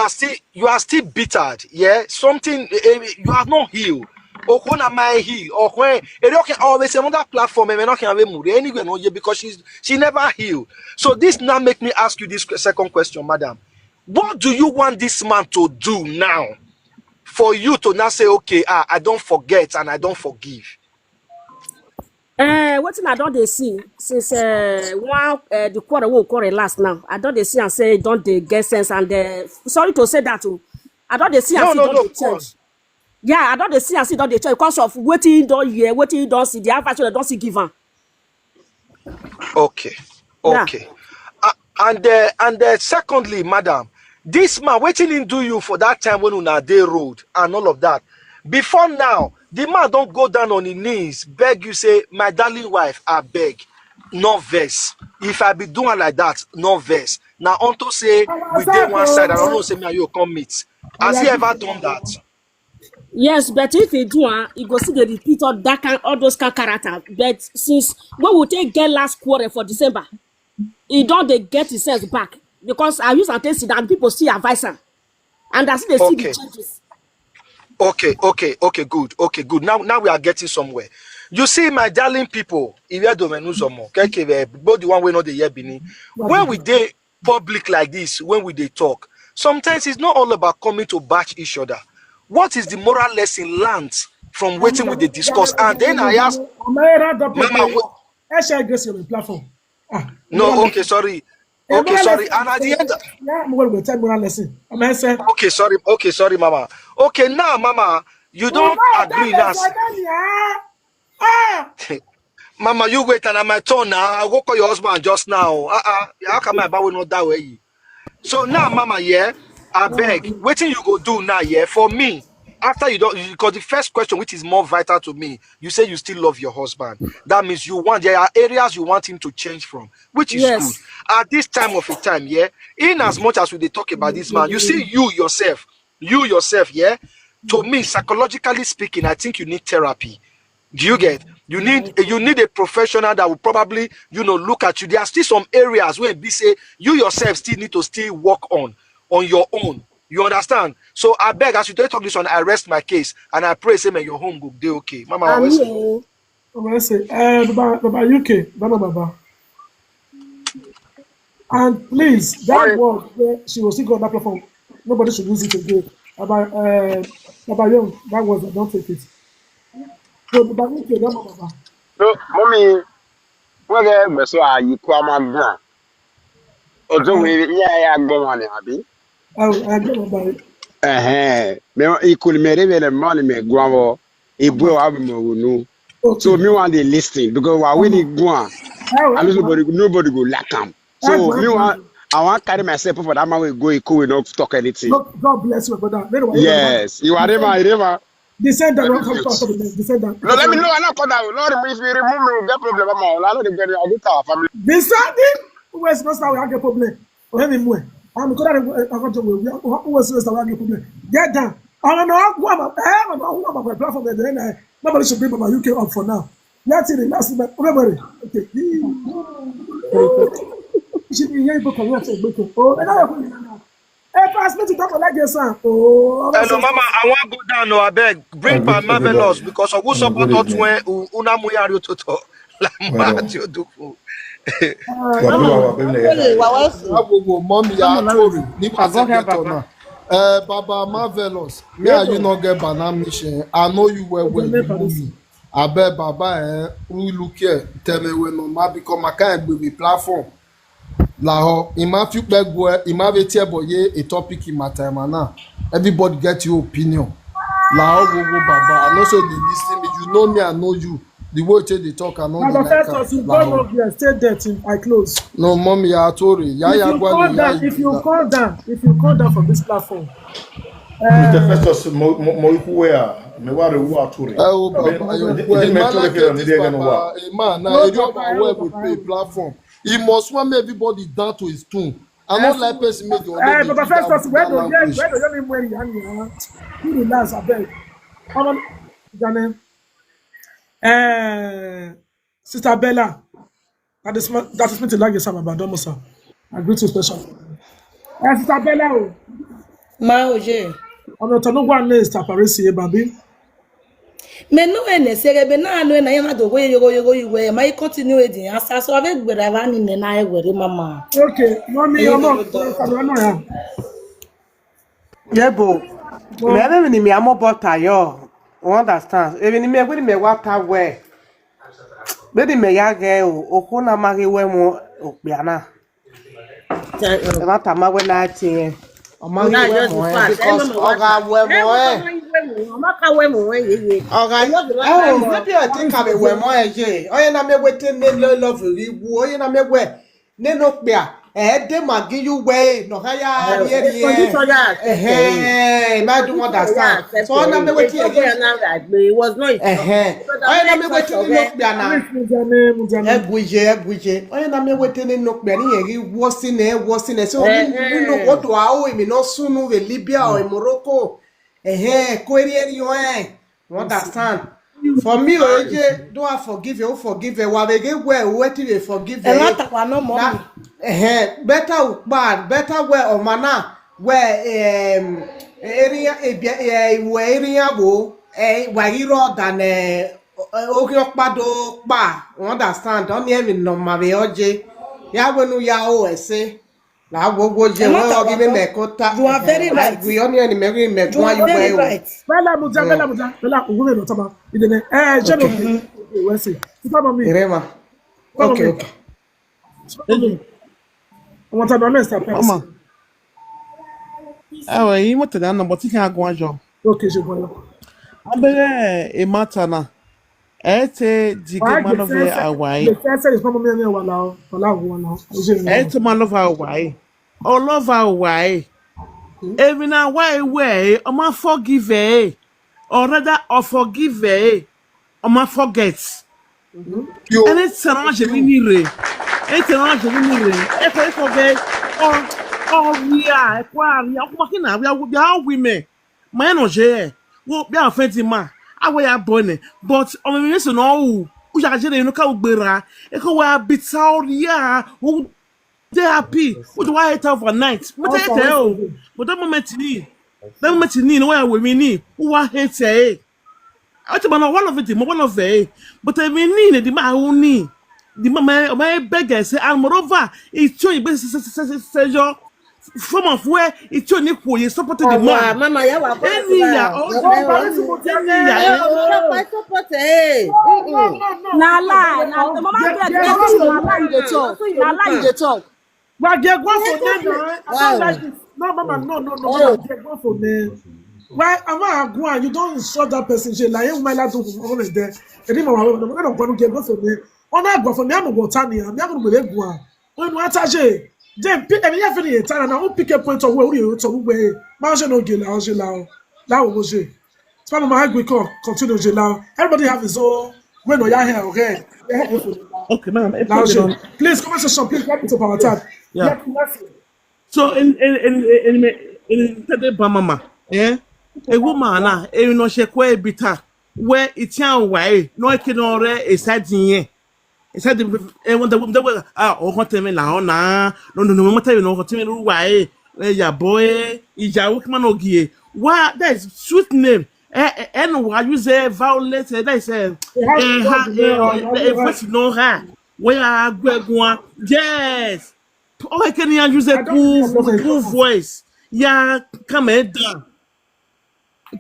are still bittered, yeah. Something you have not healed. Or when am I healed? Or when it always another platform and not can anyway no yeah because she never healed. So this now make me ask you this second question, madam. What do you want this man to do now for you to now say okay, I don't forget and I don't forgive? What I don't they see since the quarter will quarter last now. I don't they see and say don't they get sense and sorry to say that too. I don't they see and see don't they change. Yeah, I don't they see and see don't they change because of waiting don't hear, waiting don't see the average they don't see given. Okay. Yeah. And secondly, madam, this man waiting in do you for that time when una day road and all of that. Before now, the man don't go down on his knees, beg you say, my darling wife, I beg, no verse. If I be doing like that, no verse. Now, onto say, we did one side, I don't know, say me and you come meet. Has he ever done that? Yes, but if he do, he go see the repeat of that kind, all those kind of character. But since when we take get last quarter for December, he don't they get his sense back because I use and test it and people see advice and that's they see the changes. Okay, good. Now we are getting somewhere. You see, my darling people, if you don't know both the one way not the year beginning. When we dey public like this, when we dey talk, sometimes it's not all about coming to bash each other. What is the moral lesson learned from waiting with the discourse? And then I ask, Mama, platform. No, okay, sorry. Okay, sorry. And at the end, okay, sorry, Mama. Okay, now, Mama, you don't agree now. Mama, you wait and I'm my turn now. I will call your husband just now. How come my boy not that way? So now, Mama, yeah, I beg. Waiting you go do now, yeah. For me, after you don't, because the first question, which is more vital to me, you say you still love your husband. That means there are areas you want him to change from, which is good. Yes. At this time of a time, yeah. In as much as we dey talk about this man, you see you yourself, yeah. To me, psychologically speaking, I think you need therapy. Do you get? You need a professional that will probably look at you. There are still some areas where be say you yourself still need to still work on your own. You understand? So I beg, as you don't talk this one, I rest my case and I pray say may your home go dey okay. Mama I'm always say. here. Baba UK, Baba. And please, that word where she was still on that platform, nobody should use it again. Baba Young, that was don't take it. So Baba UK, Baba. So, mommy, whether so are you come and go? Although we yeah go on abi. I get about it. Me equal me the money me go ibu wa mo no. So me want dey listen because we really go on. And nobody go lack am. So I want carry myself for that man we go we not talk anything. God bless you, brother. Yes, you are there. Descend down, don't come talk about them. Descend down. No, let me know. I'm not called out. Lord, if you remove me, get problem. I know the girl. I get our family. Descending. Who is not now? We have a problem. We have a more. I'm going to who is not now? We have a problem. Get down. I'm not going to platform. Nobody should bring my UK up for now. That's it. Last minute. Everybody. Okay. Should be here for correct. Oh, hey, pass me to talk like this, son. Oh, hello, Mama. I want to go down. No, I beg. Bring my marvelous because of who support us when una muyario toto. La matio do. Mommy, I told you. Baba marvelous. Me and you not get banana mission. I know you well when you know me. I bet Baba who look here tell me when no because my kind be platform. Là il m'a fait il m'avait dit a topic in my time now. Everybody get your opinion. Là go Baba. I know so they listen me. You know me, I know you. The way they talk, I know the first us you go up here, stay there till I close. No, mommy, I told you. If you call down from this platform. Mr. Festus, me ware who are touring. Oh, Baba, platform. He must want everybody down to his tune. I don't like person make the other. But first, where do you mean when you relax? I beg. Sister Bella, that is me to like some about Domosa. I greet you special. Sister Bella, Ma oje. I'm not no one is Taparisi, baby. Me no ene serebe na anu na yana dogo iwe ma continue the answer so ave gbere wa ni na ewere mama. Okay, mommy, I'm not. Yebo. Me ave ni mi amo butter yo. Understand? Even me we me water we. Be di me ya ge o ko na ma ge we mo opiana. E ma ta ma we na tin. O ma ge we mo because oga we mo maybe I think I will more ye. Oh, na me waiting ne love you. Oh, na me we ne no pia. Dem give you way. No haya ma do understand. So na me waiting again. It was not. Oh, na me waiting no pia na. Ebuije. Oh, na me waiting no pia ni eri worsen. So you know what do I me no sunu we Libya or Morocco. You understand? For me, do I forgive you? Forgive you. What you forgive you? Better bad, better where or mana where area go wahiro than okpado ba. You understand? Don't hear me no mabeoje. Ya wenu ya ose. You are very right. We only any me very right. Bella Muja. Okay. I want to know Mr. Mama. Ah oui, moi t'es dans but il go ajo. Okay, je vois. Abere e matana. Ete digema of awai. The first is from me wala. Ete man love awai. Oh love awai. Even now, why way, Oma forgive, or rather, or forgive, Oma forgets. And it's an angel in re. It's an angel in re. If I forget, we are, we are women. My no je. Wo be afenti ma. Awe ya bone. But on me so no. U ya je no ka ugbera. E ko wa bitauria. Who they happy. What do I hate overnight? But I tell. But that moment ni no wa we ni. Who wa hate eh. Ati bana one of it, one of it. But I mean ni the ma uni. The my beggar say and moreover, it's show you some of where it's only for you supported the man. Mama, ya wa Any ya support eh. Na lie, na the mama get na lie dey talk. Na lie dey talk. But get go for them. No, mama, no. Get go for them. Why am I going? You don't insult that person. She like you might not do all is there. And then mama, I'm going to get go for them. On that go for them, I'm going to tell you. I'm going to be go. When you attach it. Then pick and you have any time and I will pick a point of where you to where Marge no get now. Now was it. Some of my we continue now. Everybody have his own when we are here, okay? Okay, ma'am. Please come and please get into our time. Yeah. So in mama, yeah. A woman na no she kwa bita where it's yan way no can ore a side in. He said, when the woman was hot me now, no matter you know what me why, ya boy, Ija Wickman Ogie. Why, that is sweet name. And why you say Violet, they say, first know her. Where are Gregua? Yes. Oh, I can use a cool voice. Yeah, come down.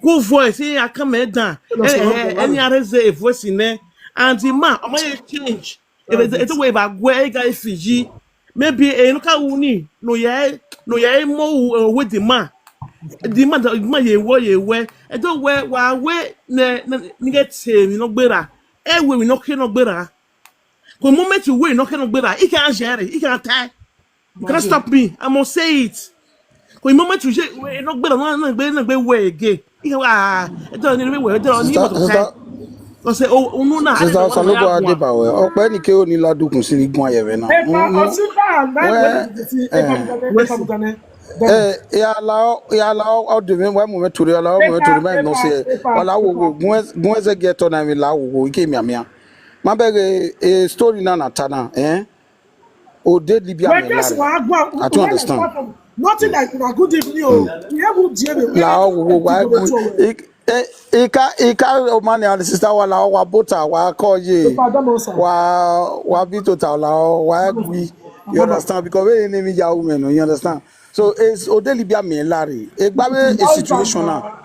Good voice, yeah, come down. Any other say voice in there. And the man, I might change. It's a way back where guy Fiji. Maybe a look uni. No, more with the man. The man that you wear. I don't wear while we get him, better. Everywhere we not better. The moment you wait, not better. He can't share it. He can't tie. You can't stop me. I must say it. The moment you say, we're not better, not way again. I don't need I say, oh, no, no. Sister Salubo Adebawe. Ọpẹ́ ni ke oni ladukun siri gun ayẹ̀wẹ̀ náà. Ya la o de me wa mo me tori la o mo me tori me no se. Wala wo gun eze get on mi la wo ike mi amia. Ma be a story na tana, O de Libya me la. I don't understand. Nothing like a good evening. La wo Ika omani and sister wala wa bota wa koje wa bitota wa gwi. You understand? Because we name ya women, you understand? So it's Odelibia me Larry. A situation now.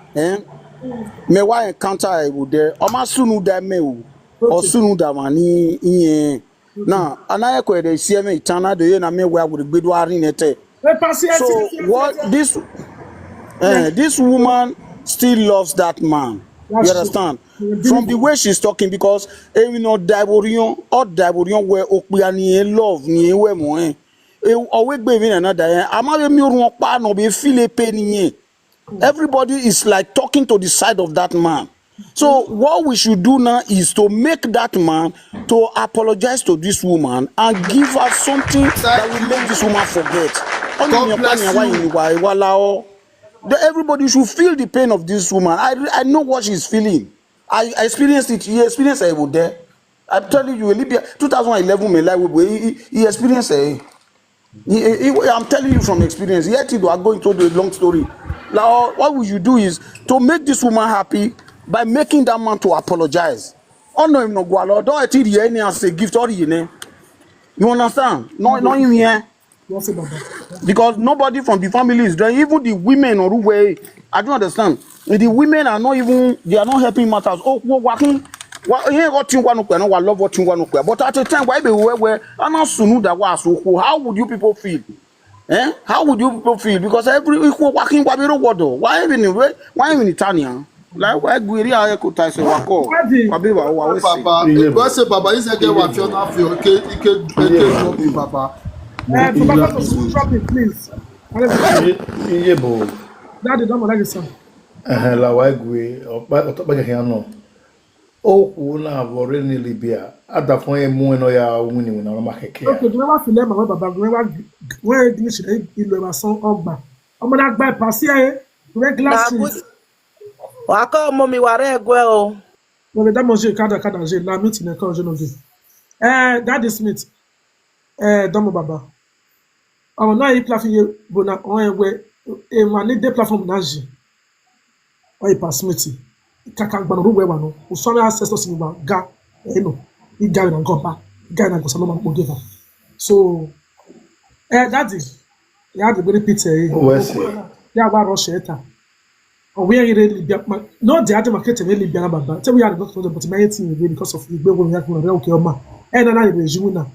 Me wa encounter I would there. Oma sunu da me or sunu da mani in now anaya ko dey see me tana do you na me where would be do arinete. So what this woman still loves that man. You understand? From the way she's talking, because you know, Daborion or Daborion where Okpiani love ni we mo always baby another. No be feel pain. Everybody is like talking to the side of that man. So what we should do now is to make that man to apologize to this woman and give her something that will make this woman forget. God bless you. Everybody should feel the pain of this woman. I know what she's feeling. I experienced it. He experienced it over there. I'm telling you, Libya, 2011, he experienced it. I'm telling you from experience. Yet you are going through the long story. Now, what would you do is to make this woman happy by making that man to apologize. Oh no, no, go don't I tell you any as a gift or you know. You understand? No, not in here. Because nobody from the family is there, even the women or way. I don't understand. The women are not even, they are not helping matters. Oh, working. What you want to know, I love what you want to. But at a time, why be where I'm not sunu that was so. How would you people feel? How would you people feel? Because every equal working why even in Italian? Like why we are could I say wako? Papa, if say Papa is a girl what you not feel, okay, Papa. Papa, drop it, please. Daddy, don't like this. La waigwe otopa ke no. O ku na bore ni Libya. Ada fon e mu no ya wuni wona no makeke. Okay, do never feel my baba. Do never where English ilu ma son ogba. Omo na gba pass here. Regular street. Wa ko mo mi ware egwe o. No be that manger kada je la meet in ka je no ge. Daddy Smith. Domo baba. Omo na e platform ye bona on egwe e ma ni de platform na je. O e pass Smith. Kaka gba no ru we wa no. O so na access to sin ba ga no. I ga na go na go so no ma give. So daddy, you have to go repeat it. Yeah, about Russia. Or we are really not the other market in Libya, but tell we are not for the but my team because of the way we have to okay, ma. And I regime now.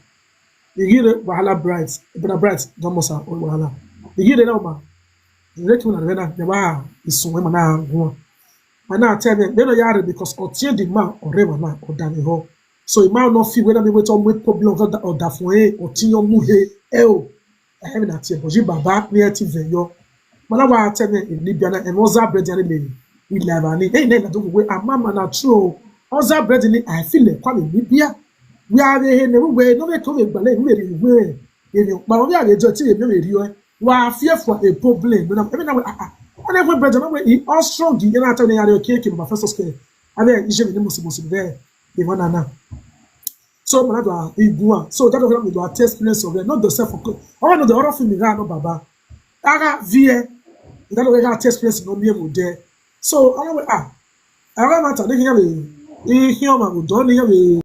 You hear Wahala Bright, Ibn Bright, Domosa, or Wahala. You hear the number. The return and Rena, the wa is so women now. And now tell them, they don't yard because or tear the man or Rema or Danny Ho. So it might not feel whether they wait on with problem or Dafoe or Tio Muhe, I have that here, but you baba near TV. Yo, Malawa tell me in Libya and Oza bread and lady. We live and they never do away. A mamma not true. Oza bread and I feel like coming Libya. We are there in the way, no way to make ballet, really way. But we are the dirty, you are fear for a problem. But I'm never bread and away. All strong, you know, telling you cake in my first scale. I mean, you should be most there. They want to know. So manado igua so that we do a test place of not the self all know the other film no baba aga vie that we got test place no me there so I matter they here we here ma go don here we